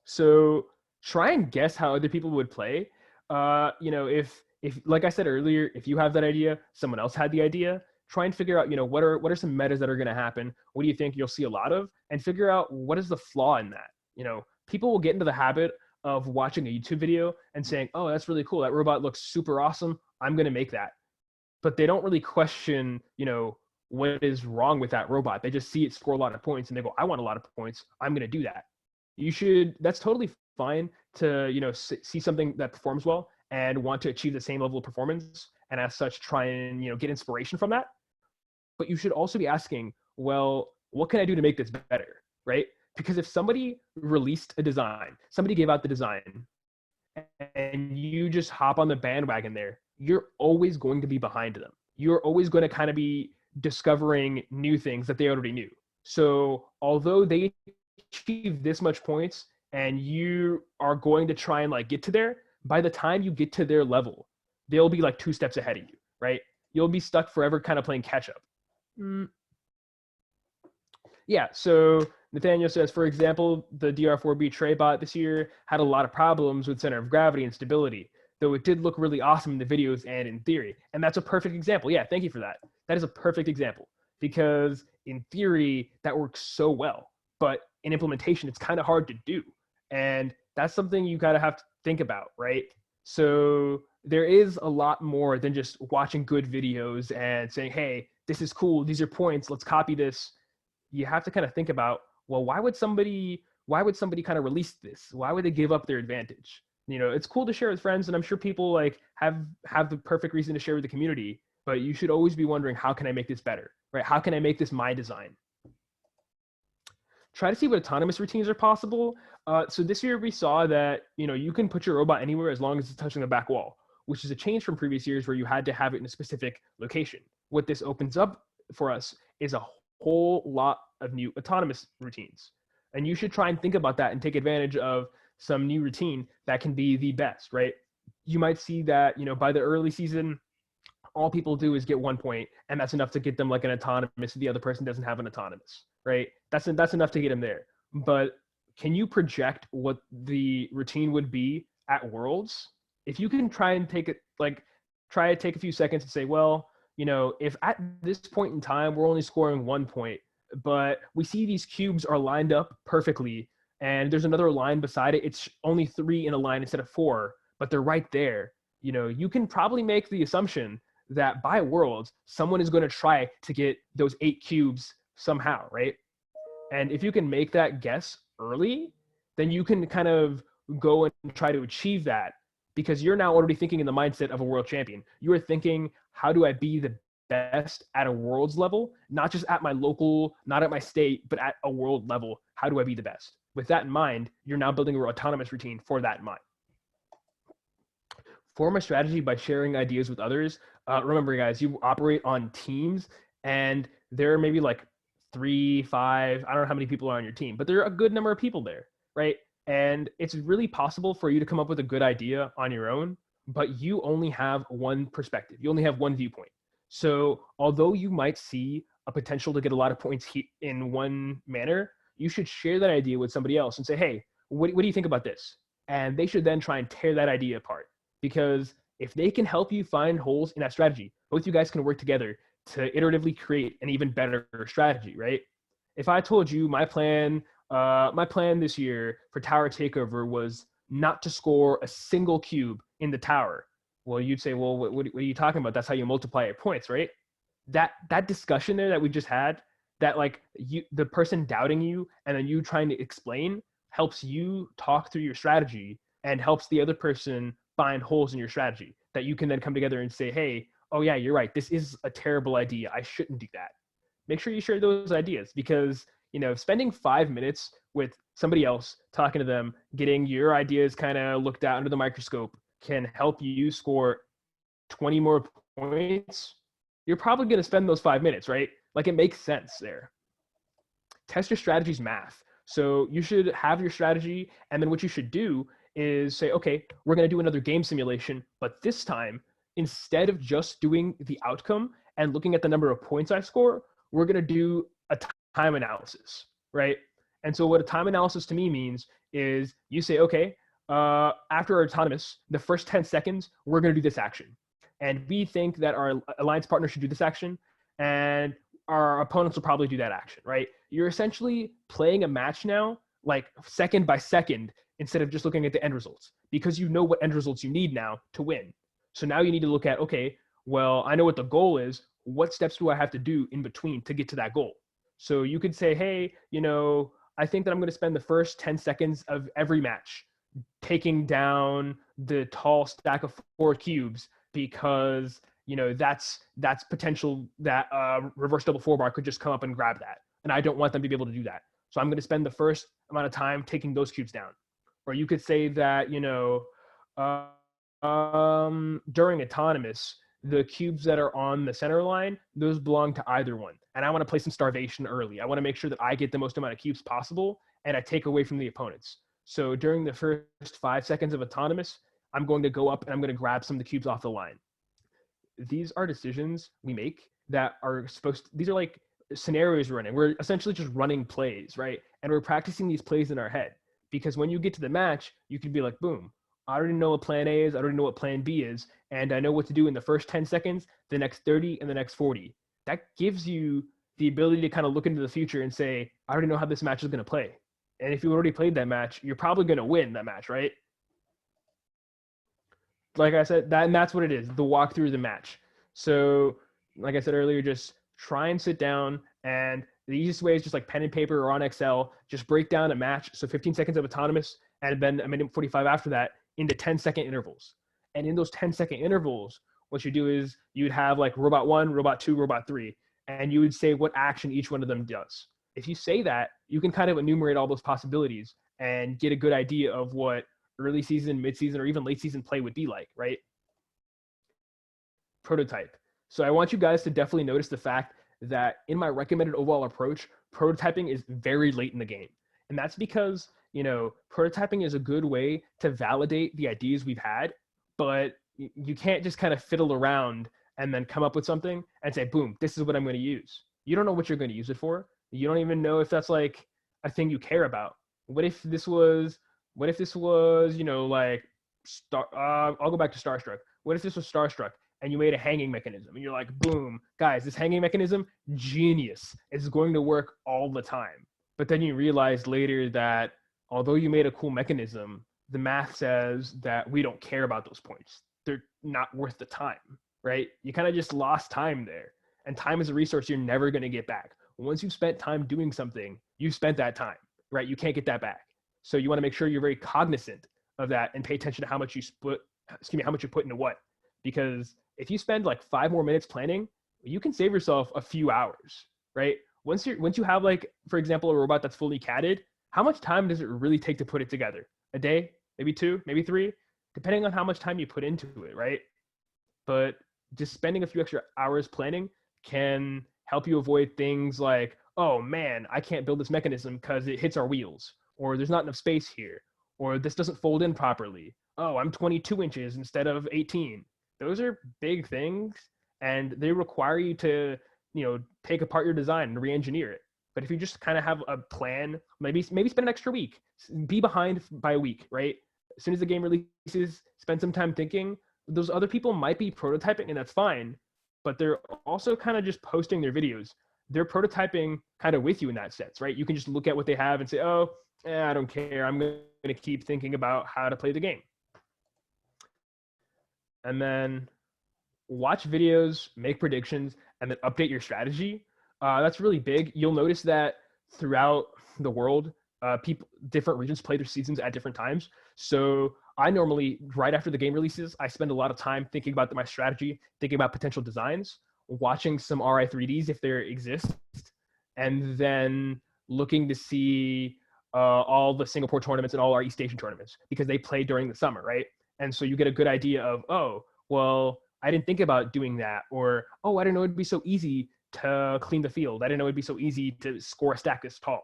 So try and guess how other people would play. If like I said earlier, if you have that idea, someone else had the idea, try and figure out, what are some metas that are going to happen? What do you think you'll see a lot of? And figure out what is the flaw in that. People will get into the habit of watching a YouTube video and saying, oh, that's really cool. That robot looks super awesome. I'm going to make that. But they don't really question, what is wrong with that robot. They just see it score a lot of points and they go, I want a lot of points. I'm going to do that. That's totally fine to, see something that performs well and want to achieve the same level of performance. And as such, try and, get inspiration from that. But you should also be asking, well, what can I do to make this better? Right? Because if somebody released a design, somebody gave out the design, and you just hop on the bandwagon there, you're always going to be behind them. You're always going to kind of be discovering new things that they already knew. So although they achieve this much points and you are going to try and like get to there, by the time you get to their level, they'll be like 2 steps ahead of you, right? You'll be stuck forever kind of playing catch up. Yeah, so Nathaniel says, for example, the DR4B Traybot this year had a lot of problems with center of gravity and stability, though it did look really awesome in the videos and in theory. And that's a perfect example. Yeah, thank you for that. That is a perfect example because in theory, that works so well. But in implementation, it's kind of hard to do. And that's something you gotta have to think about, right? So there is a lot more than just watching good videos and saying, hey, this is cool. These are points. Let's copy this. You have to kind of think about, well, why would somebody kind of release this? Why would they give up their advantage? It's cool to share with friends, and I'm sure people like have the perfect reason to share with the community, but you should always be wondering, how can I make this better, right? How can I make this my design? Try to see what autonomous routines are possible. So this year we saw that, you can put your robot anywhere as long as it's touching the back wall, which is a change from previous years where you had to have it in a specific location. What this opens up for us is a whole lot of new autonomous routines. And you should try and think about that and take advantage of some new routine that can be the best, right? You might see that, by the early season, all people do is get 1 point, and that's enough to get them like an autonomous. The other person doesn't have an autonomous, right? That's enough to get them there. But can you project what the routine would be at Worlds? If you can try to take a few seconds and say, well, if at this point in time we're only scoring 1 point, but we see these cubes are lined up perfectly, and there's another line beside it, it's only 3 in a line instead of 4, but they're right there. You can probably make the assumption that by Worlds, someone is going to try to get those 8 cubes somehow, right? And if you can make that guess early, then you can kind of go and try to achieve that, because you're now already thinking in the mindset of a world champion. You are thinking, how do I be the best at a world's level, not just at my local, not at my state, but at a world level? How do I be the best? With that in mind, you're now building your autonomous routine for that in mind. Form a strategy by sharing ideas with others. Remember, guys, you operate on teams, and there are maybe like 3, 5, I don't know how many people are on your team, but there are a good number of people there, right? And it's really possible for you to come up with a good idea on your own, but you only have one perspective. You only have one viewpoint. So although you might see a potential to get a lot of points in one manner, you should share that idea with somebody else and say, hey, what do you think about this? And they should then try and tear that idea apart. Because if they can help you find holes in that strategy, both you guys can work together to iteratively create an even better strategy, right? If I told you my plan this year for tower takeover was not to score a single cube in the tower, well, you'd say, well, what are you talking about? That's how you multiply your points, right? That discussion there that we just had, that like the person doubting you and then you trying to explain, helps you talk through your strategy and helps the other person find holes in your strategy that you can then come together and say, hey, oh yeah, you're right, this is a terrible idea, I shouldn't do that. Make sure you share those ideas, because spending 5 minutes with somebody else, talking to them, getting your ideas kind of looked at under the microscope can help you score 20 more points. You're probably going to spend those 5 minutes, right? Like, it makes sense there. Test your strategy's math. So you should have your strategy, and then what you should do is say, okay, we're going to do another game simulation, but this time, instead of just doing the outcome and looking at the number of points I score, we're going to do a time analysis, right? And so what a time analysis to me means is you say, okay, after our autonomous, the first 10 seconds, we're going to do this action. And we think that our alliance partner should do this action, and our opponents will probably do that action, right? You're essentially playing a match now, like second by second, instead of just looking at the end results, because you know what end results you need now to win. So now you need to look at, okay, well, I know what the goal is. What steps do I have to do in between to get to that goal? So you could say, hey, I think that I'm going to spend the first 10 seconds of every match taking down the tall stack of 4 cubes, because that's potential that reverse double 4-bar could just come up and grab that, and I don't want them to be able to do that. So I'm going to spend the first amount of time taking those cubes down. Or you could say that during autonomous, the cubes that are on the center line, those belong to either one, and I want to play some starvation early. I want to make sure that I get the most amount of cubes possible, and I take away from the opponents. So during the first 5 seconds of autonomous, I'm going to go up and I'm going to grab some of the cubes off the line. These are decisions we make that are these are like scenarios we're running. We're essentially just running plays, right? And we're practicing these plays in our head, because when you get to the match, you can be like, boom, I already know what plan A is, I already know what plan B is, and I know what to do in the first 10 seconds, the next 30, and the next 40. That gives you the ability to kind of look into the future and say, I already know how this match is going to play. And if you already played that match, you're probably going to win that match, right? Like I said, that's what it is, the walkthrough of the match. So like I said earlier, just try and sit down, and the easiest way is just like pen and paper or on Excel, just break down a match. So 15 seconds of autonomous, and then a minute 45 after that, into 10-second intervals. And in those 10-second intervals, what you do is you'd have like robot 1, robot 2, robot 3, and you would say what action each one of them does. If you say that, you can kind of enumerate all those possibilities and get a good idea of what early season, mid-season, or even late season play would be like, right? Prototype. So I want you guys to definitely notice the fact that in my recommended overall approach, prototyping is very late in the game. And that's because, prototyping is a good way to validate the ideas we've had, but you can't just kind of fiddle around and then come up with something and say, boom, this is what I'm going to use. You don't know what you're going to use it for. You don't even know if that's like a thing you care about. What if this was, like I'll go back to Starstruck. What if this was Starstruck and you made a hanging mechanism and you're like, boom, guys, this hanging mechanism, genius. It's going to work all the time. But then you realize later that although you made a cool mechanism, the math says that we don't care about those points. They're not worth the time, right? You kind of just lost time there. And time is a resource you're never going to get back. Once you've spent time doing something, you've spent that time, right? You can't get that back. So you want to make sure you're very cognizant of that and pay attention to how much you put into what. Because if you spend like 5 more minutes planning, you can save yourself a few hours, right? Once you have, like, for example, a robot that's fully catted, how much time does it really take to put it together? A day, maybe 2, maybe 3. depending on how much time you put into it, right? But just spending a few extra hours planning can help you avoid things like, oh man, I can't build this mechanism because it hits our wheels, or there's not enough space here, or this doesn't fold in properly. Oh, I'm 22 inches instead of 18. Those are big things, and they require you to, take apart your design and re-engineer it. But if you just kind of have a plan, maybe spend an extra week, be behind by a week, right? As soon as the game releases, spend some time thinking. Those other people might be prototyping, and that's fine, but they're also kind of just posting their videos. They're prototyping kind of with you in that sense, right? You can just look at what they have and say, oh, I don't care. I'm going to keep thinking about how to play the game. And then watch videos, make predictions, and then update your strategy. That's really big. You'll notice that throughout the world, different regions play their seasons at different times. So I normally, right after the game releases, I spend a lot of time thinking about my strategy, thinking about potential designs, watching some RI3Ds if there exist, and then looking to see all the Singapore tournaments and all our East Asian tournaments, because they play during the summer, right? And so you get a good idea of, oh, well, I didn't think about doing that, or, oh, I didn't know it'd be so easy to clean the field. I didn't know it'd be so easy to score a stack this tall,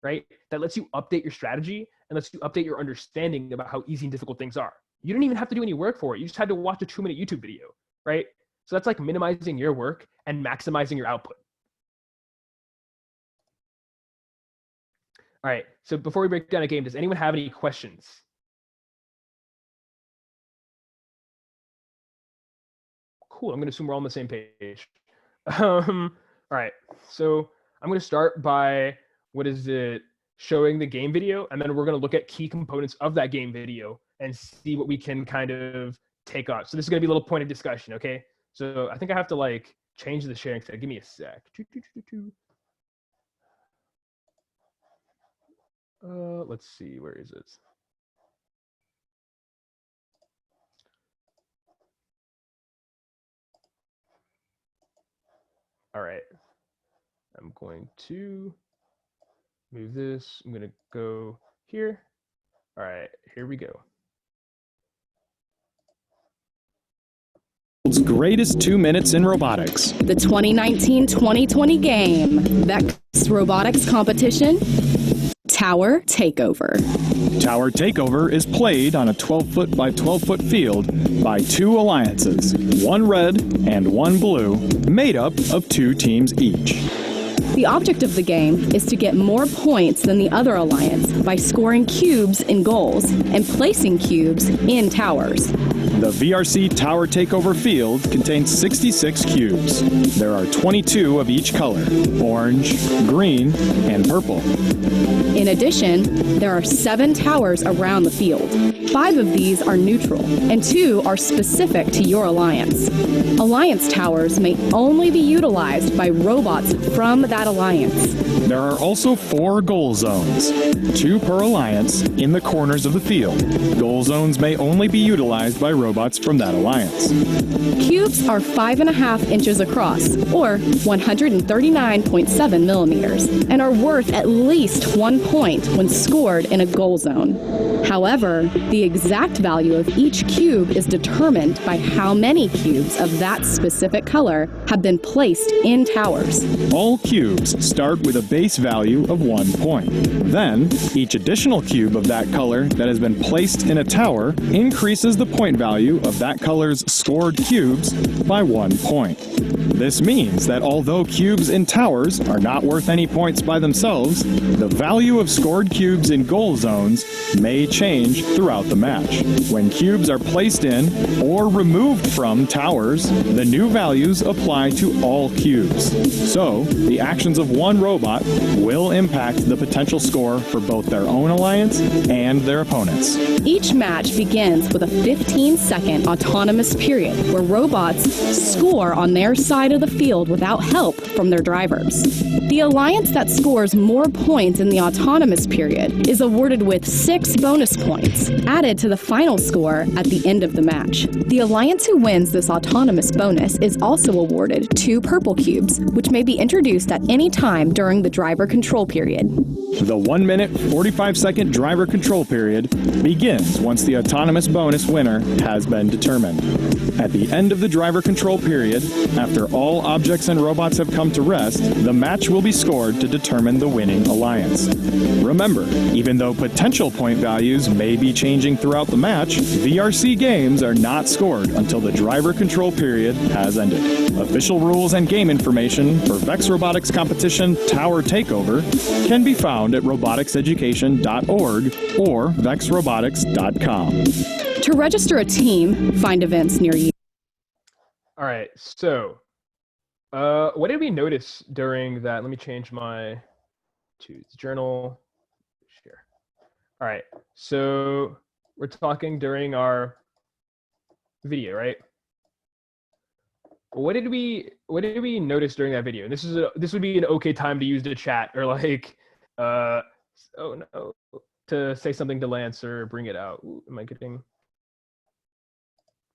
right? That lets you update your strategy and lets you update your understanding about how easy and difficult things are. You don't even have to do any work for it. You just had to watch a 2-minute YouTube video, right? So that's like minimizing your work and maximizing your output. All right, so before we break down a game, does anyone have any questions? Cool, I'm gonna assume we're all on the same page. All right, so I'm gonna start by, showing the game video, and then we're gonna look at key components of that game video and see what we can kind of take on. So this is gonna be a little point of discussion, okay? So I think I have to change the sharing set. Give me a sec. Let's see, where is it? All right, I'm going to move this. I'm gonna go here. All right, here we go. World's greatest 2 minutes in robotics. The 2019-2020 game, VEX Robotics competition, Tower Takeover. Tower Takeover is played on a 12-foot by 12-foot field by 2 alliances, one red and one blue, made up of 2 teams each. The object of the game is to get more points than the other alliance by scoring cubes in goals and placing cubes in towers. The VRC Tower Takeover field contains 66 cubes. There are 22 of each color, orange, green, and purple. In addition, there are 7 towers around the field. 5 of these are neutral, and 2 are specific to your alliance. Alliance towers may only be utilized by robots from that alliance. There are also 4 goal zones, 2 per alliance, in the corners of the field. Goal zones may only be utilized by robots from that alliance. Cubes are 5.5 inches across, or 139.7 millimeters, and are worth at least 1 point when scored in a goal zone. However, the exact value of each cube is determined by how many cubes of that specific color have been placed in towers. All cubes start with a base value of 1 point. Then, each additional cube of that color that has been placed in a tower increases the point value of that color's scored cubes by 1 point. This means that although cubes in towers are not worth any points by themselves, the value of scored cubes in goal zones may change throughout the match. When cubes are placed in or removed from towers, the new values apply to all cubes. So, the actions of one robot will impact the potential score for both their own alliance and their opponents. Each match begins with a 15-second autonomous period where robots score on their side of the field without help from their drivers. The alliance that scores more points in the autonomous period is awarded with 6 bonus points, added to the final score at the end of the match. The alliance who wins this autonomous bonus is also awarded 2 purple cubes, which may be introduced at any time during the driver control period. The 1 minute, 45-second driver control period begins once the autonomous bonus winner has been determined. At the end of the driver control period, after all objects and robots have come to rest, the match will be scored to determine the winning alliance. Remember, even though potential point values may be changing throughout the match, VRC games are not scored until the driver control period has ended. Official rules and game information for VEX Robotics Competition Tower Takeover can be found at roboticseducation.org or vexrobotics.com. To register a team, find events near you. All right, so what did we notice during that? Let me change my to journal. Share. All right, so we're talking during our video, right? What did we notice during that video? And this would be an okay time to use the chat or like oh no, to say something to Lance or bring it out. Ooh, am I getting?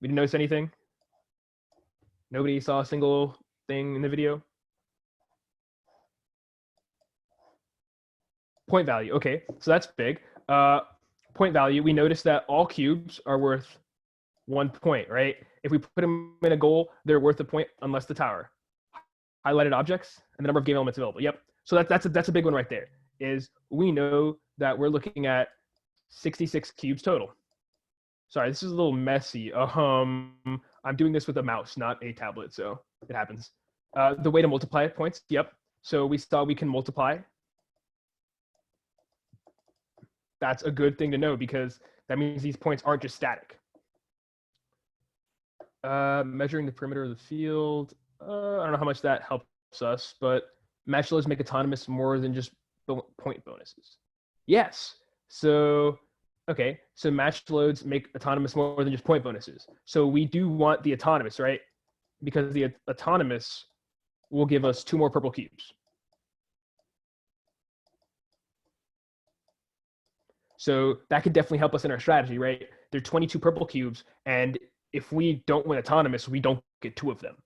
We didn't notice anything. Nobody saw a single thing in the video. Point value. Okay, so that's big. Point value. We noticed that all cubes are worth 1 point, right? If we put them in a goal, they're worth a point unless the tower. Highlighted objects and the number of game elements available. Yep. So that's a big one right there. Is we know that we're looking at 66 cubes total. Sorry, this is a little messy. I'm doing this with a mouse, not a tablet, so it happens. The way to multiply points. Yep. So we saw we can multiply. That's a good thing to know because that means these points aren't just static. Measuring the perimeter of the field. I don't know how much that helps us, but match loads make autonomous more than just point bonuses. Yes. So, okay. So match loads make autonomous more than just point bonuses. So we do want the autonomous, right? Because the autonomous will give us 2 more purple cubes. So that could definitely help us in our strategy, right? There are 22 purple cubes, and if we don't win autonomous, we don't get 2 of them.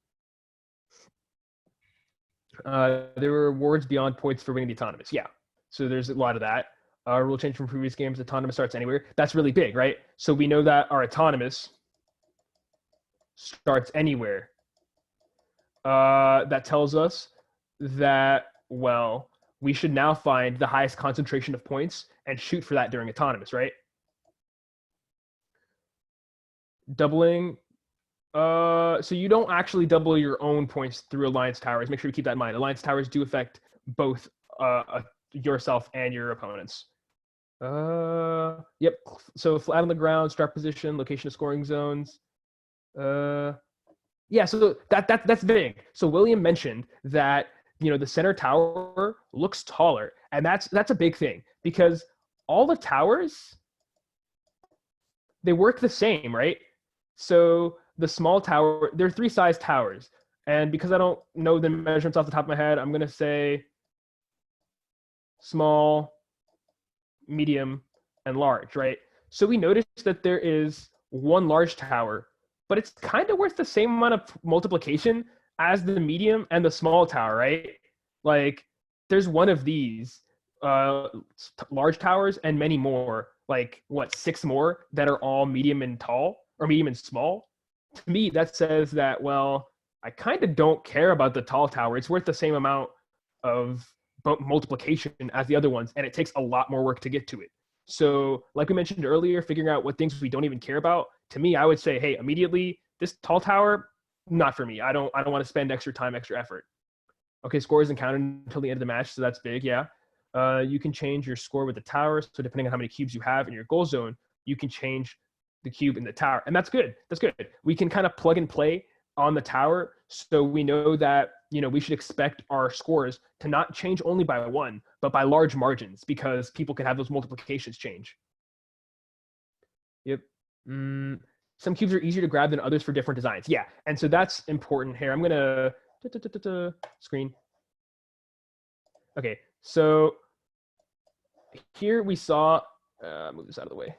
There were rewards beyond points for winning the autonomous. Yeah, so there's a lot of that. Rule change from previous games, autonomous starts anywhere. That's really big, right? So we know that our autonomous starts anywhere. That tells us that, well, we should now find the highest concentration of points and shoot for that during autonomous, right? Doubling. So you don't actually double your own points through alliance towers. Make sure you keep that in mind. Alliance towers do affect both yourself and your opponents. Yep. So flat on the ground, start position, location of scoring zones. Yeah. So that's big. So William mentioned that the center tower looks taller, and that's a big thing because all the towers, they work the same, right? So the small tower, there are 3 size towers. And because I don't know the measurements off the top of my head, I'm going to say small, medium, and large, right? So we noticed that there is 1 large tower, but it's kind of worth the same amount of multiplication as the medium and the small tower, right? Like there's one of these large towers and many more, like 6 more that are all medium and tall or medium and small. To me, that says that, well, I kind of don't care about the tall tower. It's worth the same amount of multiplication as the other ones, and it takes a lot more work to get to it. So like we mentioned earlier, figuring out what things we don't even care about, to me, I would say, hey, immediately, this tall tower, not for me. I don't want to spend extra time, extra effort. Okay, score isn't counted until the end of the match, so that's big, yeah. You can change your score with the tower, so depending on how many cubes you have in your goal zone, you can change the cube in the tower, and that's good. That's good. We can kind of plug and play on the tower, so we know that we should expect our scores to not change only by 1, but by large margins, because people can have those multiplications change. Yep. Some cubes are easier to grab than others for different designs. Yeah, and so that's important here. I'm gonna screen. Okay, so here we saw. Move this out of the way.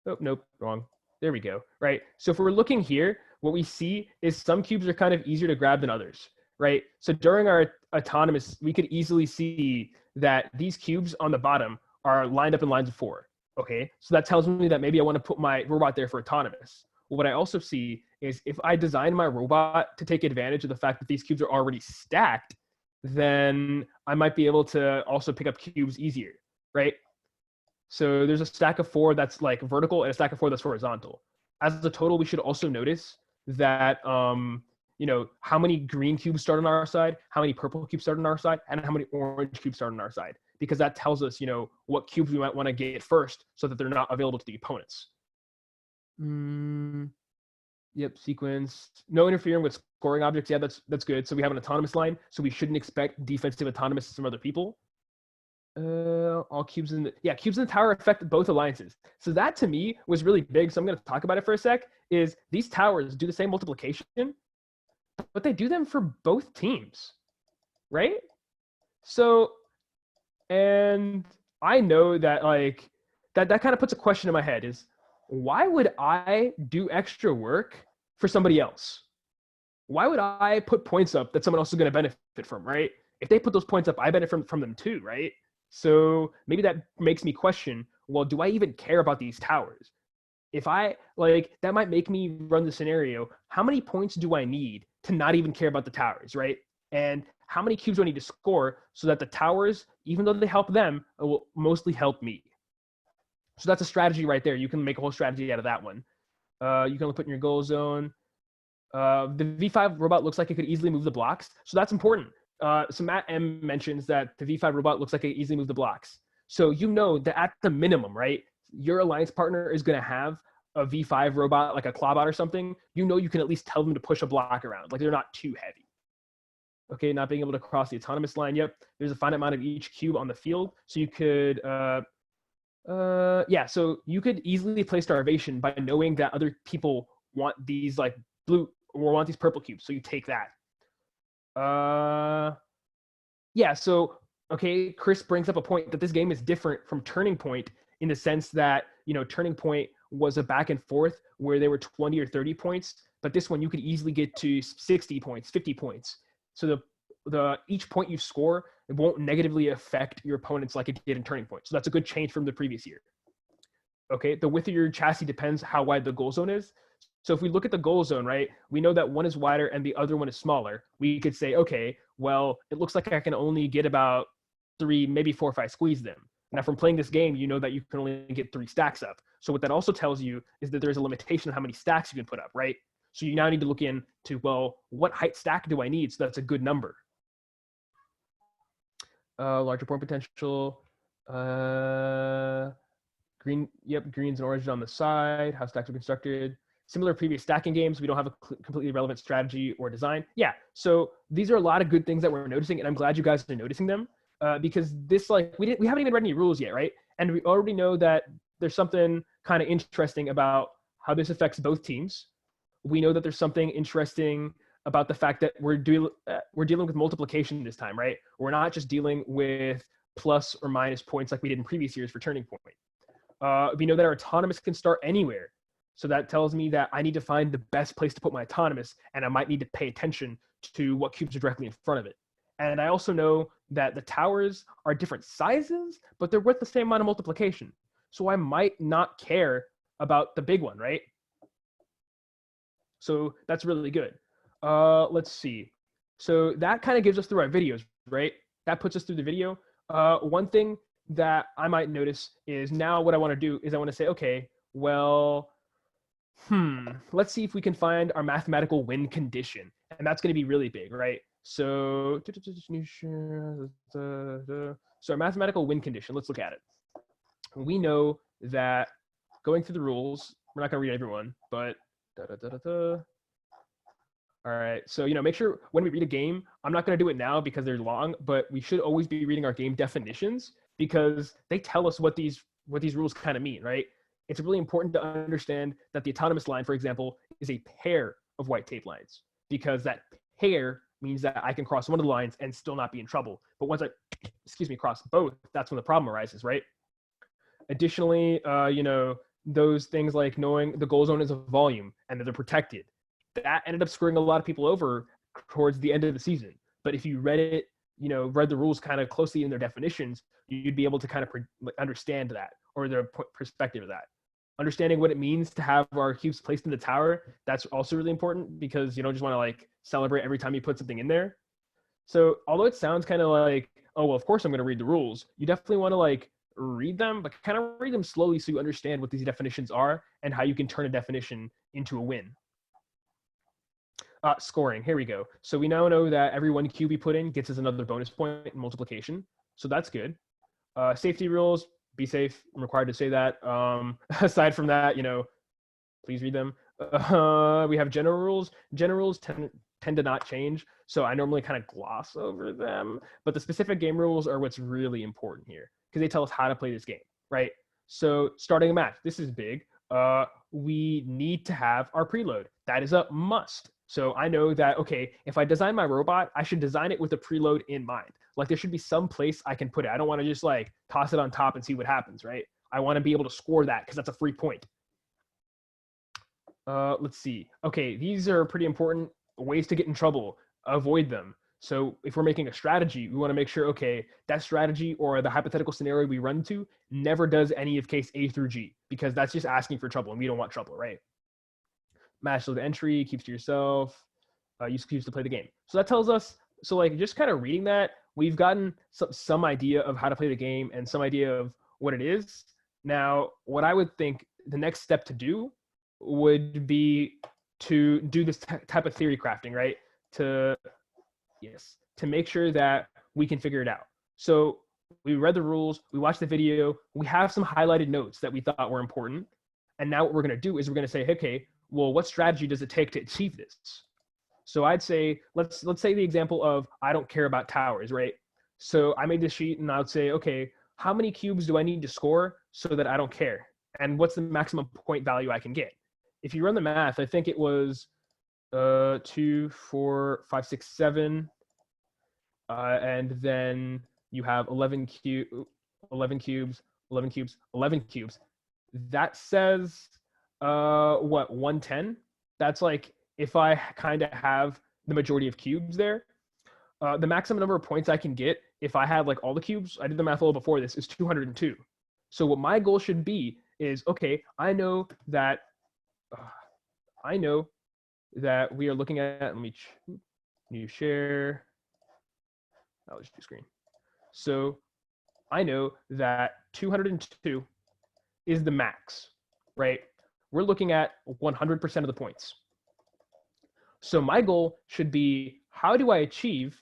Oh, nope, wrong. There we go, right? So if we're looking here, what we see is some cubes are kind of easier to grab than others, right? So during our autonomous, we could easily see that these cubes on the bottom are lined up in lines of 4. Okay, so that tells me that maybe I want to put my robot there for autonomous. What I also see is if I design my robot to take advantage of the fact that these cubes are already stacked, then I might be able to also pick up cubes easier, right? So there's a stack of 4 that's like vertical and a stack of 4 that's horizontal. As a total, we should also notice that, you know, how many green cubes start on our side, how many purple cubes start on our side, and how many orange cubes start on our side, because that tells us, you know, what cubes we might want to get first so that they're not available to the opponents. Yep, sequence. No interfering with scoring objects. Yeah, that's good. So we have an autonomous line, so we shouldn't expect defensive autonomous from other people. All cubes in the cubes in the tower affect both alliances. So that to me was really big. So I'm going to talk about it for a sec. Is these towers do the same multiplication, but they do them for both teams, right? So, and I know that like that kind of puts a question in my head: is why would I do extra work for somebody else? Why would I put points up that someone else is going to benefit from, right? If they put those points up, I benefit from them too, right? So maybe that makes me question, well, do I even care about these towers? If I, like, that might make me run the scenario, how many points do I need to not even care about the towers, right? And how many cubes do I need to score so that the towers, even though they help them, will mostly help me? So that's a strategy right there. You can make a whole strategy out of that one. You can only put in your goal zone. The V5 robot looks like it could easily move the blocks. So that's important. So Matt M mentions that the V5 robot looks like it easily move the blocks. So you know that at the minimum, right, your alliance partner is going to have a V5 robot, like a Clawbot or something. You know you can at least tell them to push a block around. Like they're not too heavy. Okay, not being able to cross the autonomous line. Yep, there's a finite amount of each cube on the field. So you could, so you could easily play starvation by knowing that other people want these like blue or want these purple cubes. So you take that. So okay, Chris brings up a point that this game is different from Turning Point in the sense that, you know, Turning Point was a back and forth where there were 20 or 30 points, but this one you could easily get to 60 points, 50 points. So the each point you score, it won't negatively affect your opponents like it did in Turning Point. So that's a good change from the previous year. Okay, the width of your chassis depends how wide the goal zone is. So if we look at the goal zone, right, we know that one is wider and the other one is smaller. We could say, okay, well, it looks like I can only get about 3, maybe 4 if I squeeze them. Now from playing this game, you know that you can only get 3 stacks up. So what that also tells you is that there's a limitation on how many stacks you can put up, right? So you now need to look into, well, what height stack do I need? So that's a good number. Larger point potential. Green, yep, greens and oranges on the side, how stacks are constructed. Similar to previous stacking games, we don't have a completely relevant strategy or design. Yeah, so these are a lot of good things that we're noticing, and I'm glad you guys are noticing them because this, like, we haven't even read any rules yet, right? And we already know that there's something kind of interesting about how this affects both teams. We know that there's something interesting about the fact that we're dealing with multiplication this time, right? We're not just dealing with plus or minus points like we did in previous years for Turning Point. We know that our autonomous can start anywhere. So that tells me that I need to find the best place to put my autonomous, and I might need to pay attention to what cubes are directly in front of it. And I also know that the towers are different sizes, but they're worth the same amount of multiplication. So I might not care about the big one, right? So that's really good. Let's see. So that kind of gives us through our videos, right? That puts us through the video. One thing that I might notice is now what I want to do is I want to say, okay, well, let's see if we can find our mathematical win condition. And that's going to be really big, right? So our mathematical win condition, let's look at it. We know that going through the rules, we're not going to read everyone, but all right, so, you know, make sure when we read a game, I'm not going to do it now because they're long, but we should always be reading our game definitions because they tell us what these rules kind of mean, right? It's really important to understand that the autonomous line, for example, is a pair of white tape lines because that pair means that I can cross one of the lines and still not be in trouble. But once I, cross both, that's when the problem arises, right? Additionally, you know, those things like knowing the goal zone is a volume and that they're protected, that ended up screwing a lot of people over towards the end of the season. But if you read it read the rules kind of closely in their definitions, you'd be able to kind of understand that, or their perspective of that. Understanding what it means to have our cubes placed in the tower, that's also really important, because you don't just want to like celebrate every time you put something in there. So although it sounds kind of like, oh, well, of course I'm going to read the rules, you definitely want to like read them, but kind of read them slowly so you understand what these definitions are and how you can turn a definition into a win. Scoring, here we go. So we now know that every one cube we put in gets us another bonus point in multiplication. So that's good. Safety rules, be safe. I'm required to say that. Aside from that, please read them. We have general rules. General rules tend to not change, so I normally kind of gloss over them. But the specific game rules are what's really important here, because they tell us how to play this game, right? So starting a match, this is big. We need to have our preload. That is a must. So I know that, okay, if I design my robot, I should design it with a preload in mind. Like there should be some place I can put it. I don't want to just like toss it on top and see what happens, right? I want to be able to score that because that's a free point. Let's see. Okay, these are pretty important ways to get in trouble. Avoid them. So if we're making a strategy, we want to make sure, okay, that strategy or the hypothetical scenario we run to never does any of case A through G, because that's just asking for trouble, and we don't want trouble, right? Match the entry, keeps to yourself, use cubes to play the game. So that tells us, so like just kind of reading that, we've gotten some idea of how to play the game and some idea of what it is. Now, what I would think the next step to do would be to do this type of theory crafting, right? To make sure that we can figure it out. So we read the rules, we watched the video, we have some highlighted notes that we thought were important. And now what we're going to do is we're going to say, okay, well, what strategy does it take to achieve this? So I'd say, let's say the example of, I don't care about towers, right? So I made this sheet and I would say, okay, how many cubes do I need to score so that I don't care? And what's the maximum point value I can get? If you run the math, I think it was 2, 4, 5, 6, 7. And then you have 11 cubes. That says, what, 110? That's like, if I kind of have the majority of cubes there, the maximum number of points I can get if I have like all the cubes, I did the math a little before this, is 202. So what my goal should be is, okay, I know that we are looking at, let me new share. I'll just do screen. So I know that 202 is the max, right? We're looking at 100% of the points. So my goal should be, how do I achieve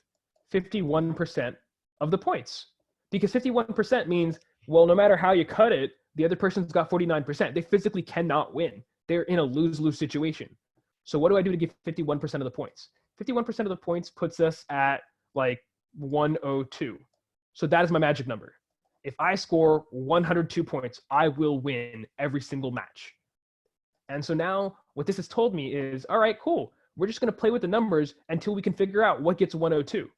51% of the points? Because 51% means, well, no matter how you cut it, the other person's got 49%. They physically cannot win. They're in a lose-lose situation. So what do I do to get 51% of the points? 51% of the points puts us at like 102. So that is my magic number. If I score 102 points, I will win every single match. And so now what this has told me is, all right, cool. We're just going to play with the numbers until we can figure out what gets 102.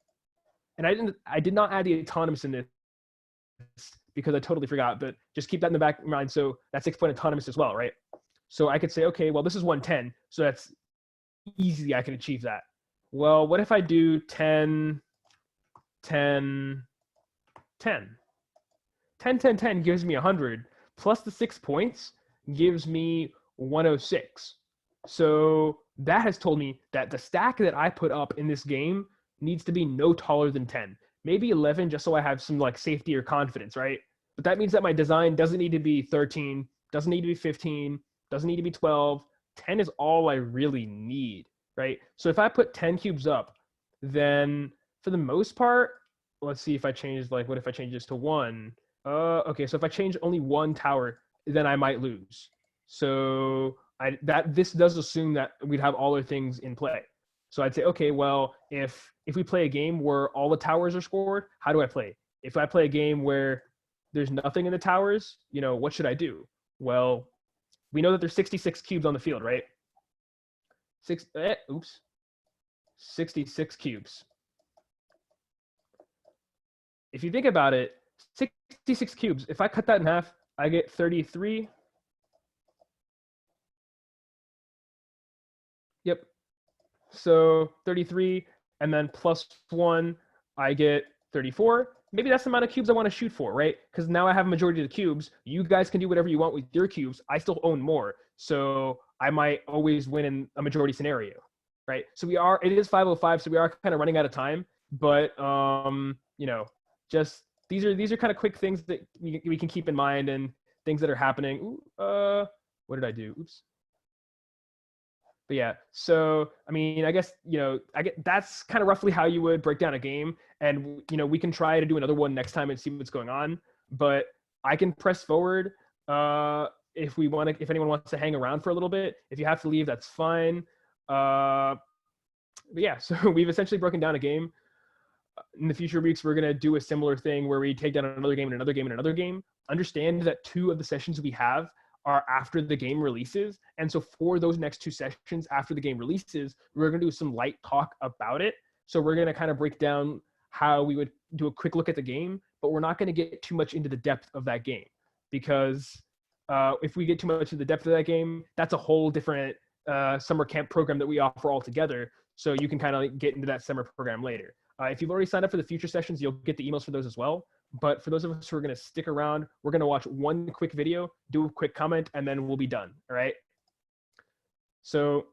And I did not add the autonomous in this because I totally forgot, but just keep that in the back of your mind. So that's 6-point autonomous as well, right? So I could say, okay, well, this is 110. So that's easy. I can achieve that. Well, what if I do 10, 10, 10? 10, 10, 10 gives me 100, plus the 6 points gives me 106. So that has told me that the stack that I put up in this game needs to be no taller than 10, maybe 11, just so I have some like safety or confidence, right? But that means that my design doesn't need to be 13, doesn't need to be 15, doesn't need to be 12. 10 is all I really need, right? So if I put 10 cubes up, then for the most part, let's see if I change, like, what if I change this to 1? Okay, so if I change only 1 tower, then I might lose. So this does assume that we'd have all our things in play. So I'd say, okay, well, if we play a game where all the towers are scored, how do I play? If I play a game where there's nothing in the towers, what should I do? Well, we know that there's 66 cubes on the field, right? 66 cubes. If you think about it, 66 cubes, if I cut that in half, I get 33. Yep. So 33, and then plus 1, I get 34. Maybe that's the amount of cubes I want to shoot for, right? Because now I have a majority of the cubes. You guys can do whatever you want with your cubes. I still own more. So I might always win in a majority scenario, right? So it is 5:05, so we are kind of running out of time. But you know, just these are kind of quick things that we can keep in mind and things that are happening. Ooh, what did I do? Oops. But yeah, so I mean, I guess, you know, that's kind of roughly how you would break down a game. And, you know, we can try to do another one next time and see what's going on. But I can press forward if anyone wants to hang around for a little bit. If you have to leave, that's fine. But yeah, so we've essentially broken down a game. In the future weeks, we're going to do a similar thing where we take down another game and another game and another game. Understand that 2 of the sessions we have are after the game releases. And so for those next 2 sessions after the game releases, we're going to do some light talk about it. So we're going to kind of break down how we would do a quick look at the game, but we're not going to get too much into the depth of that game, because if we get too much into the depth of that game, that's a whole different summer camp program that we offer altogether. So you can kind of get into that summer program later. If you've already signed up for the future sessions, you'll get the emails for those as well. But for those of us who are going to stick around, we're going to watch one quick video, do a quick comment, and then we'll be done. All right. So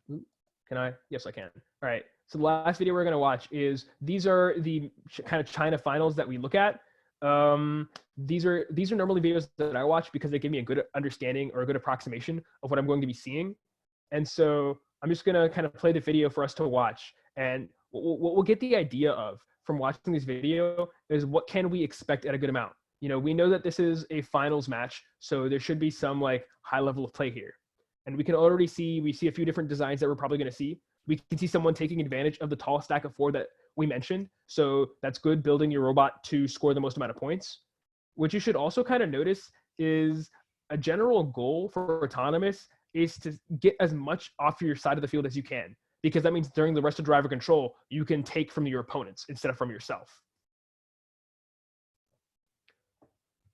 can I? Yes, I can. All right. So the last video we're going to watch is, these are the kind of China finals that we look at. These are normally videos that I watch because they give me a good understanding or a good approximation of what I'm going to be seeing. And so I'm just going to kind of play the video for us to watch. And what we'll get the idea of from watching this video is, what can we expect at a good amount? You know, we know that this is a finals match, so there should be some like high level of play here. And we can already see, we see a few different designs that we're probably going to see. We can see someone taking advantage of the tall stack of 4 that we mentioned. So that's good, building your robot to score the most amount of points. What you should also kind of notice is a general goal for autonomous is to get as much off your side of the field as you can, because that means during the rest of driver control, you can take from your opponents instead of from yourself.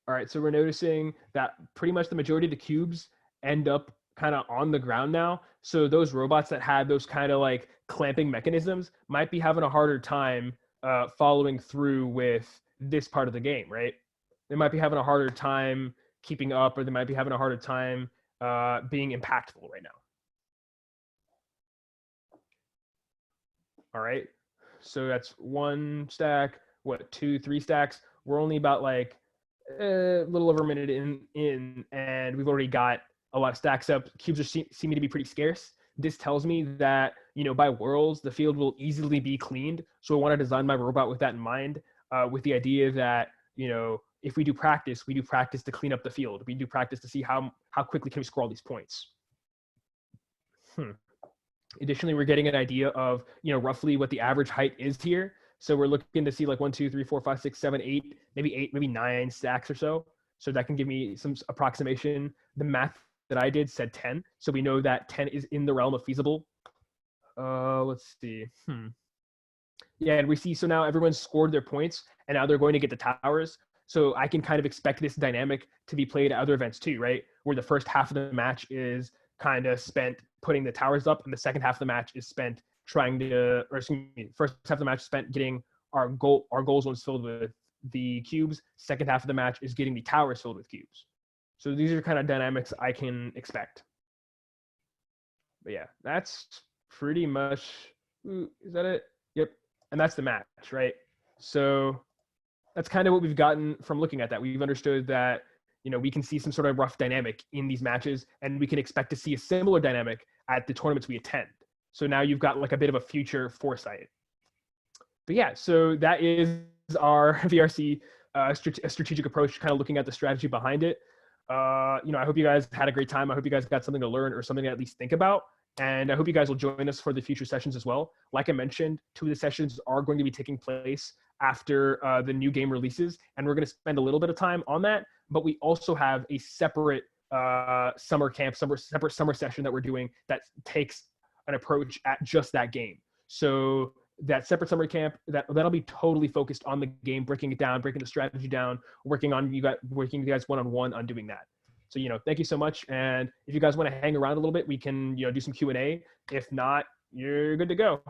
All right, so we're noticing that pretty much the majority of the cubes end up kind of on the ground now. So those robots that had those kind of like clamping mechanisms might be having a harder time following through with this part of the game, right? They might be having a harder time keeping up, or they might be having a harder time being impactful right now. All right, so that's 1 stack, 2, 3 stacks. We're only about like a little over a minute in, and we've already got a lot of stacks up. Cubes are seeming to be pretty scarce. This tells me that, you know, by Worlds, the field will easily be cleaned. So I want to design my robot with that in mind, with the idea that, you know, if we do practice to clean up the field. We do practice to see how quickly can we score all these points. Additionally, we're getting an idea of, you know, roughly what the average height is here. So we're looking to see like 1, 2, 3, 4, 5, 6, 7, 8, maybe 9 stacks or so. So that can give me some approximation. The math that I did said 10. So we know that 10 is in the realm of feasible. Let's see. Yeah, and we see, so now everyone's scored their points, and now they're going to get the towers. So I can kind of expect this dynamic to be played at other events too, right? Where the first half of the match is kind of spent putting the towers up, and the second half of the match is spent trying to, or excuse me, first half of the match is spent getting our goal zones filled with the cubes. Second half of the match is getting the towers filled with cubes. So these are kind of dynamics I can expect. But yeah, that's pretty much, is that it? Yep. And that's the match, right? So that's kind of what we've gotten from looking at that. We've understood that, you know, we can see some sort of rough dynamic in these matches, and we can expect to see a similar dynamic at the tournaments we attend. So now you've got like a bit of a future foresight. But yeah, so that is our VRC strategic approach, kind of looking at the strategy behind it. You know, I hope you guys had a great time. I hope you guys got something to learn or something to at least think about. And I hope you guys will join us for the future sessions as well. Like I mentioned, 2 of the sessions are going to be taking place after the new game releases, and we're going to spend a little bit of time on that. But we also have a separate summer camp, separate summer session that we're doing that takes an approach at just that game. So that separate summer camp, that'll be totally focused on the game, breaking it down, breaking the strategy down, working you guys one-on-one on doing that. So, you know, thank you so much. And if you guys want to hang around a little bit, we can, you know, do some Q&A. If not, you're good to go.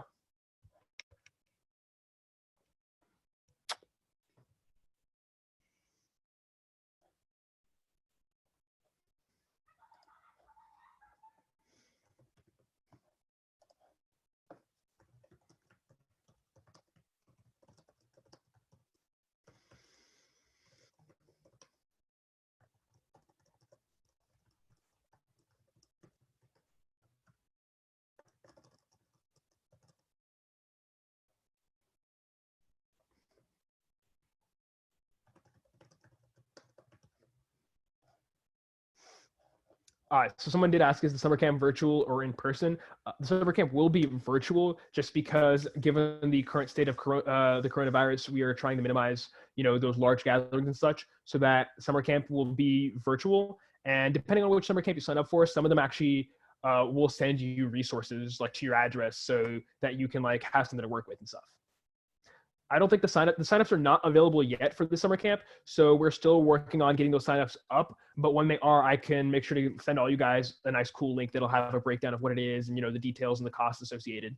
So someone did ask, is the summer camp virtual or in person? The summer camp will be virtual, just because given the current state of the coronavirus, we are trying to minimize, those large gatherings and such, so that summer camp will be virtual. And depending on which summer camp you sign up for, some of them actually will send you resources like to your address so that you can like have something to work with and stuff. I don't think the signups are not available yet for the summer camp, so we're still working on getting those signups up. But when they are, I can make sure to send all you guys a nice, cool link that'll have a breakdown of what it is and the details and the costs associated.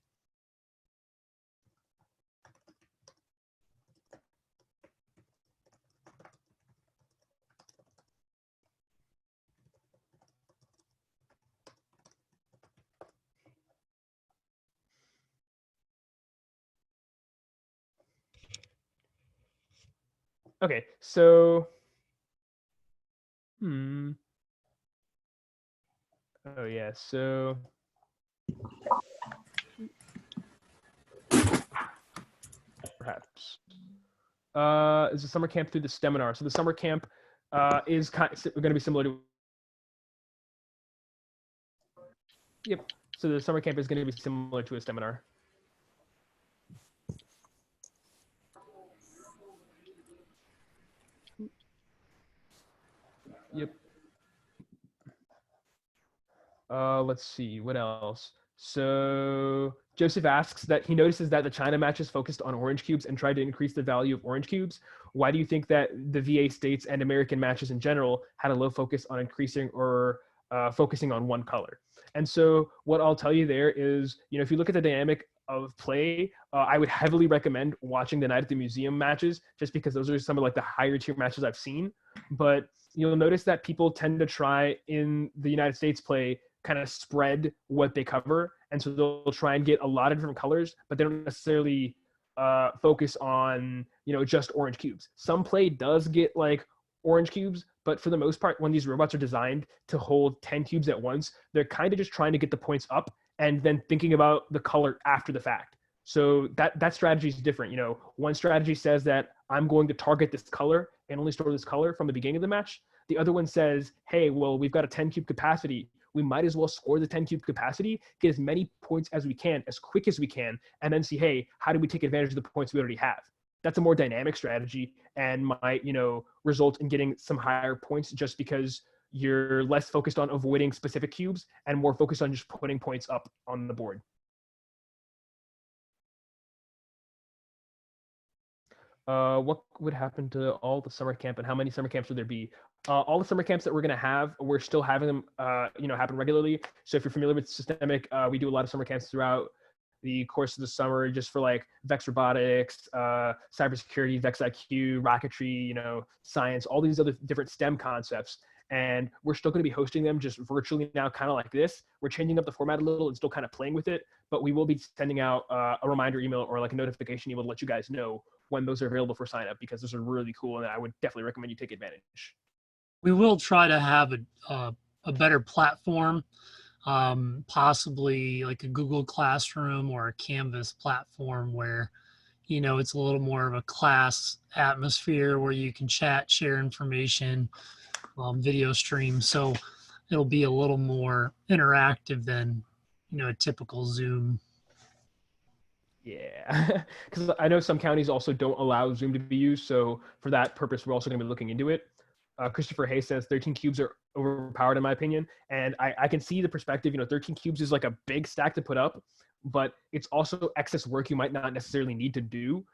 Okay, so, oh yeah, so, perhaps, is the summer camp through the STEMinar. So the summer camp is going to be similar to, yep. So the summer camp is going to be similar to a STEMinar. Yep. Let's see, what else? So Joseph asks that he notices that the China matches focused on orange cubes and tried to increase the value of orange cubes. Why do you think that the VA states and American matches in general had a low focus on increasing or focusing on one color? And so what I'll tell you there is, if you look at the dynamic of play, I would heavily recommend watching the Night at the Museum matches, just because those are some of like the higher tier matches I've seen. But you'll notice that people tend to try in the United States play kind of spread what they cover. And so they'll try and get a lot of different colors, but they don't necessarily focus on, just orange cubes. Some play does get like orange cubes, but for the most part, when these robots are designed to hold 10 cubes at once, they're kind of just trying to get the points up and then thinking about the color after the fact. So that strategy is different. One strategy says that I'm going to target this color and only store this color from the beginning of the match. The other one says, hey, well, we've got a 10 cube capacity. We might as well score the 10 cube capacity, get as many points as we can, as quick as we can, and then see, hey, how do we take advantage of the points we already have? That's a more dynamic strategy and might, result in getting some higher points, just because you're less focused on avoiding specific cubes and more focused on just putting points up on the board. What would happen to all the summer camp, and how many summer camps would there be? All the summer camps that we're going to have, we're still having them, happen regularly. So if you're familiar with Systemic, we do a lot of summer camps throughout the course of the summer, just for like VEX Robotics, cybersecurity, VEX IQ, rocketry, science, all these other different STEM concepts. And we're still going to be hosting them just virtually now, kind of like this. We're changing up the format a little and still kind of playing with it, but we will be sending out a reminder email or like a notification email to let you guys know when those are available for sign up, because those are really cool and I would definitely recommend you take advantage. We will try to have a better platform, possibly like a Google Classroom or a Canvas platform where, it's a little more of a class atmosphere where you can chat, share information, video stream. So it'll be a little more interactive than, a typical Zoom. Yeah, because I know some counties also don't allow Zoom to be used. So for that purpose, we're also going to be looking into it. Christopher Hayes says 13 cubes are overpowered in my opinion. And I can see the perspective, 13 cubes is like a big stack to put up, but it's also excess work you might not necessarily need to do.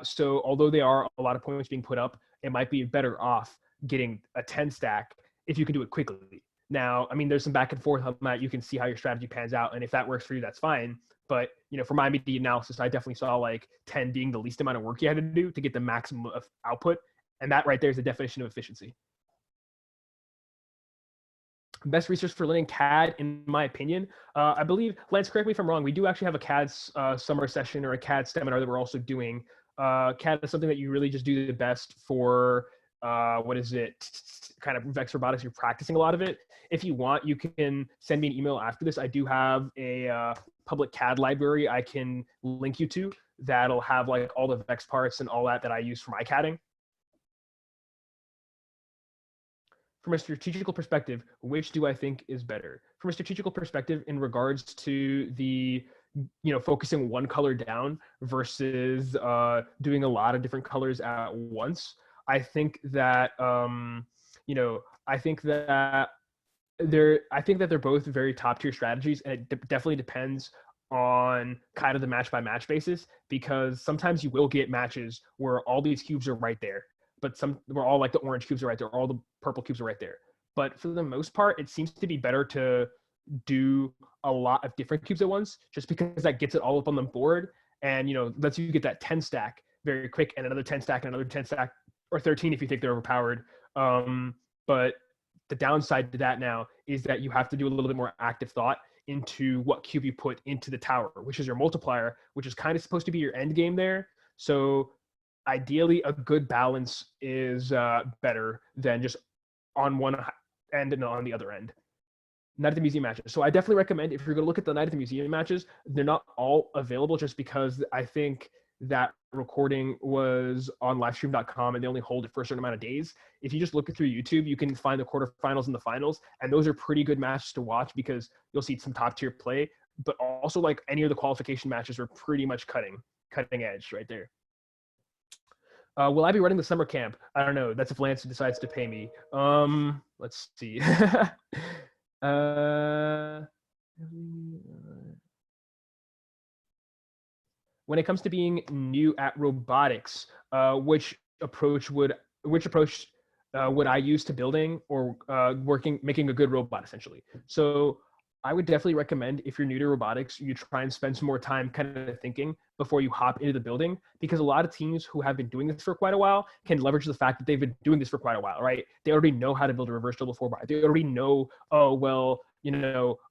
So although they are a lot of points being put up, it might be better off getting a 10 stack if you can do it quickly. Now, I mean, there's some back and forth on that. You can see how your strategy pans out. And if that works for you, that's fine. But, for my immediate analysis, I definitely saw like 10 being the least amount of work you had to do to get the maximum of output. And that right there is the definition of efficiency. Best research for learning CAD, in my opinion. I believe, Lance, correct me if I'm wrong, we do actually have a CAD summer session or a CAD STEMinar that we're also doing. CAD is something that you really just do the best for, kind of VEX Robotics. You're practicing a lot of it. If you want, you can send me an email after this. I do have a public CAD library I can link you to that'll have like all the VEX parts and all that I use for my CADing. from a strategical perspective, which do I think is better? From a strategical perspective, in regards to the, focusing one color down versus doing a lot of different colors at once, I think that, I think that they're both very top tier strategies, and it definitely depends on kind of the match by match basis, because sometimes you will get matches where all these cubes are right there, but where all like the orange cubes are right there, all the purple cubes are right there. But for the most part, it seems to be better to do a lot of different cubes at once, just because that gets it all up on the board and lets you get that 10 stack very quick, and another 10 stack, and another 10 stack, or 13 if you think they're overpowered. But the downside to that now is that you have to do a little bit more active thought into what cube you put into the tower, which is your multiplier, which is kind of supposed to be your end game there. So ideally, a good balance is better than just on one end and on the other end. Night at the Museum matches. So I definitely recommend, if you're going to look at the Night at the Museum matches, they're not all available, just because I think that recording was on livestream.com and they only hold it for a certain amount of days. If you just look through YouTube, you can find the quarterfinals and the finals, and those are pretty good matches to watch because you'll see some top tier play, but also like any of the qualification matches are pretty much cutting edge right there. Will I be running the summer camp? I don't know. That's if Lance decides to pay me. Let's see. When it comes to being new at robotics, which approach would I use to building or making a good robot, essentially? So I would definitely recommend, if you're new to robotics, you try and spend some more time kind of thinking before you hop into the building, because a lot of teams who have been doing this for quite a while can leverage the fact that they've been doing this for quite a while, right? They already know how to build a reverse double 4x. They already know, oh, well,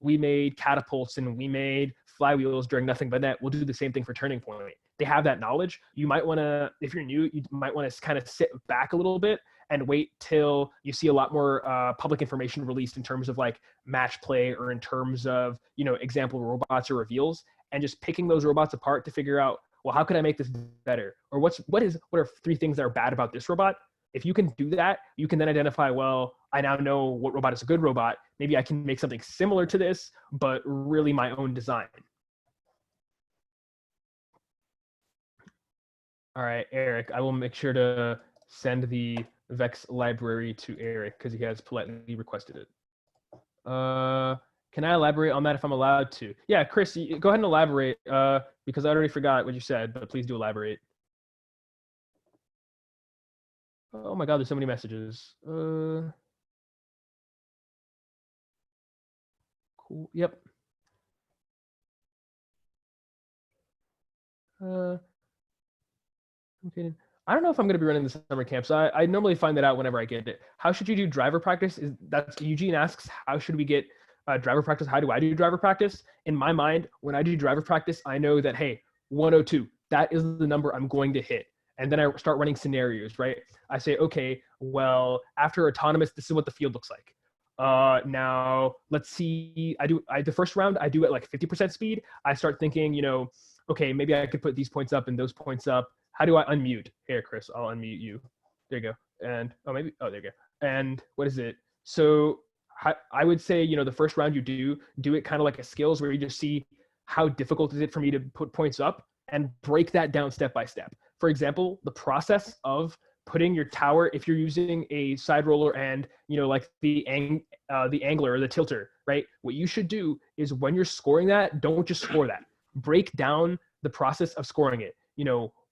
we made catapults and we made flywheels during Nothing But Net. We'll do the same thing for Turning Point. They have that knowledge. You might want to, if you're new, you might want to kind of sit back a little bit and wait till you see a lot more public information released in terms of like match play, or in terms of, example robots or reveals, and just picking those robots apart to figure out, well, how can I make this better? Or what are 3 things that are bad about this robot? If you can do that, you can then identify, well, I now know what robot is a good robot. Maybe I can make something similar to this, but really my own design. All right, Eric, I will make sure to send the VEX library to Eric because he has politely requested it. Can I elaborate on that if I'm allowed to? Yeah, Chris, go ahead and elaborate because I already forgot what you said, but please do elaborate. Oh my God, there's so many messages. Cool. Yep. Okay. I don't know if I'm going to be running the summer camp, so I normally find that out whenever I get it. How should you do driver practice? That's Eugene asks, how should we get driver practice? How do I do driver practice? In my mind, when I do driver practice, I know that, hey, 102, that is the number I'm going to hit. And then I start running scenarios, right? I say, okay, well, after autonomous, this is what the field looks like. Now let's see, the first round, I do at like 50% speed. I start thinking, okay, maybe I could put these points up and those points up. How do I unmute? Here, Chris, I'll unmute you. There you go. And, there you go. And what is it? So I would say, the first round you do it kind of like a skills where you just see how difficult is it for me to put points up and break that down step by step. For example, the process of putting your tower, if you're using a side roller and, like the angler or the tilter, right? What you should do is when you're scoring that, don't just score that. Break down the process of scoring it.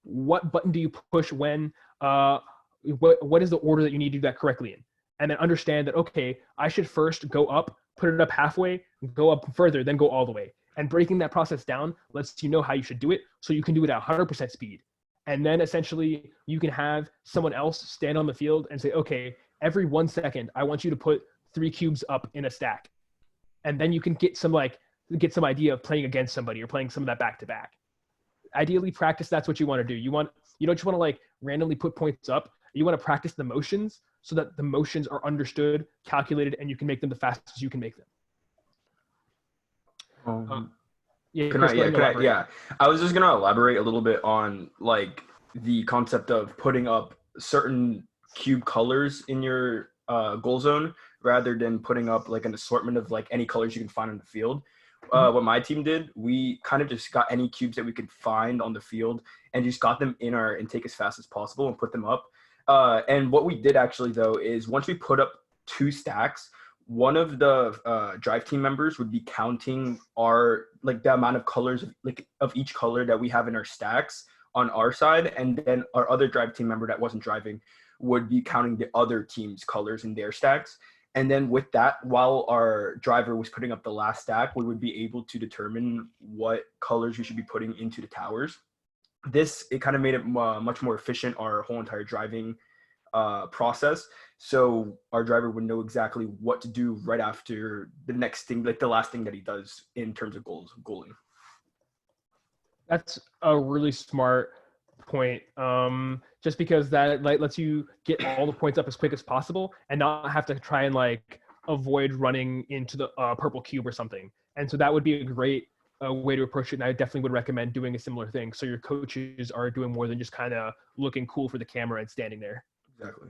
What button do you push when, what is the order that you need to do that correctly in? And then understand that, okay, I should first go up, put it up halfway, go up further, then go all the way. And breaking that process down lets you know how you should do it, so you can do it at 100% speed. And then essentially you can have someone else stand on the field and say, okay, every 1 second, I want you to put 3 cubes up in a stack. And then you can get some idea of playing against somebody or playing some of that back to back. Ideally practice, that's what you want to do. You don't just want to like randomly put points up. You want to practice the motions so that the motions are understood, calculated, and you can make them the fastest you can make them. I was just gonna elaborate a little bit on like the concept of putting up certain cube colors in your goal zone rather than putting up like an assortment of like any colors you can find on the field. What my team did, we kind of just got any cubes that we could find on the field and just got them in our intake as fast as possible and put them up. And what we did actually though is once we put up 2 stacks, one of the drive team members would be counting our like the amount of colors of each color that we have in our stacks on our side, and then our other drive team member that wasn't driving would be counting the other team's colors in their stacks. And then with that, while our driver was putting up the last stack, we would be able to determine what colors we should be putting into the towers. It kind of made it much more efficient, our whole entire driving process. So our driver would know exactly what to do right after the next thing, like the last thing that he does in terms of goaling. That's a really smart point. Just because that like lets you get all the points up as quick as possible and not have to try and like avoid running into the purple cube or something. And so that would be a great way to approach it. And I definitely would recommend doing a similar thing. So your coaches are doing more than just kind of looking cool for the camera and standing there. Exactly.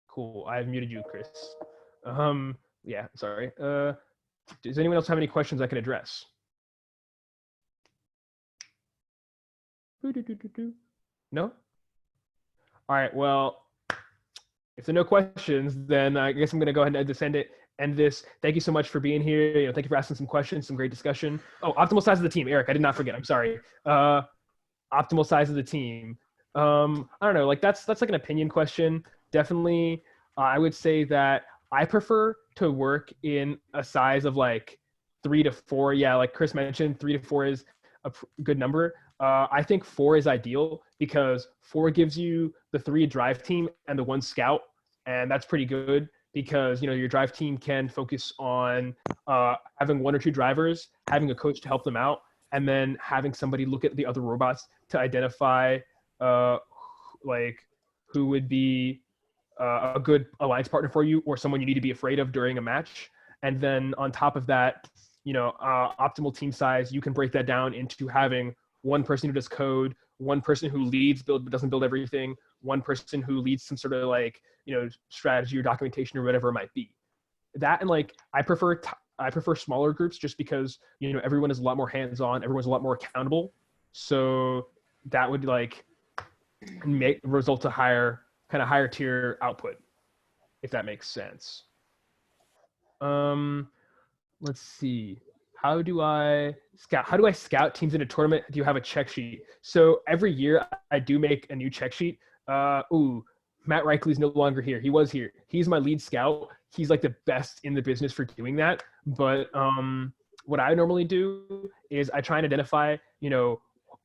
Cool. I've muted you, Chris. Yeah, sorry. Does anyone else have any questions I can address? No? All right, well, if there are no questions, then I guess I'm going to go ahead and end this. Thank you so much for being here. Thank you for asking some questions, some great discussion. Oh, optimal size of the team. Eric, I did not forget. I'm sorry. Optimal size of the team. I don't know, like that's like an opinion question. Definitely, I would say that I prefer to work in a size of like 3 to 4. Yeah, like Chris mentioned, 3 to 4 is a good number. I think 4 is ideal because 4 gives you the 3 drive team and the 1 scout, and that's pretty good because your drive team can focus on having 1 or 2 drivers, having a coach to help them out, and then having somebody look at the other robots to identify like who would be a good alliance partner for you or someone you need to be afraid of during a match. And then on top of that, optimal team size, you can break that down into having 1 person who does code, 1 person who leads build but doesn't build everything, 1 person who leads some sort of like strategy or documentation or whatever it might be. That, and like I prefer smaller groups just because everyone is a lot more hands-on, everyone's a lot more accountable. So that would like result to higher tier output, if that makes sense. Let's see. How do I scout teams in a tournament? Do you have a check sheet? So every year I do make a new check sheet. Matt Reichley's no longer here. He was here. He's my lead scout. He's like the best in the business for doing that. But what I normally do is I try and identify,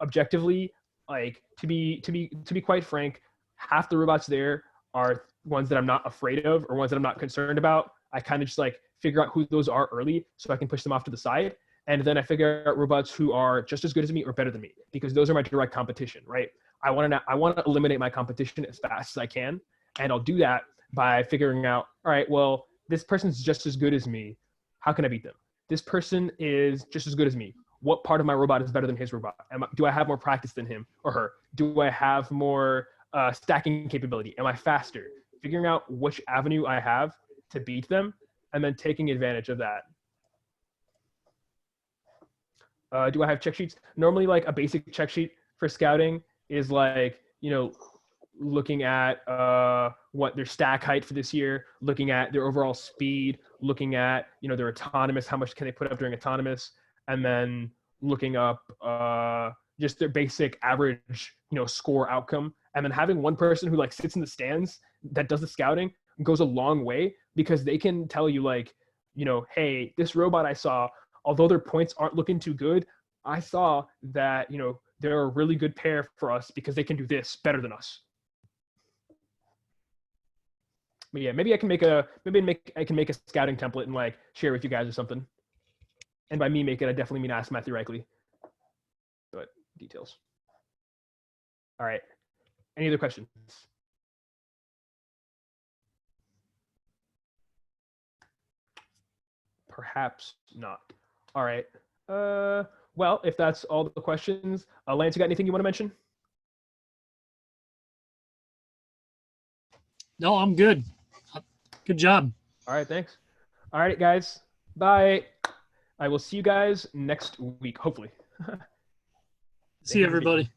objectively, like to be quite frank, half the robots there are ones that I'm not afraid of or ones that I'm not concerned about. I kind of just like figure out who those are early so I can push them off to the side. And then I figure out robots who are just as good as me or better than me, because those are my direct competition, right? I want to eliminate my competition as fast as I can. And I'll do that by figuring out, all right, well, this person's just as good as me. How can I beat them? This person is just as good as me. What part of my robot is better than his robot? Do I have more practice than him or her? Do I have more stacking capability? Am I faster? Figuring out which avenue I have to beat them and then taking advantage of that. Do I have check sheets? Normally, like a basic check sheet for scouting is like, looking at what their stack height for this year, looking at their overall speed, looking at, their autonomous, how much can they put up during autonomous, and then looking up just their basic average, score outcome. And then having 1 person who like sits in the stands that does the scouting goes a long way, because they can tell you like, hey, this robot I saw, although their points aren't looking too good, I saw that, they're a really good pair for us because they can do this better than us. But yeah, maybe I can make a scouting template and like share with you guys or something. And by me make it, I definitely mean ask Matthew Reichley. But details. All right. Any other questions? Perhaps not. All right. Well, if that's all the questions, Lance, you got anything you want to mention? No, I'm good. Good job. All right, thanks. All right, guys. Bye. I will see you guys next week, hopefully. See you, everybody.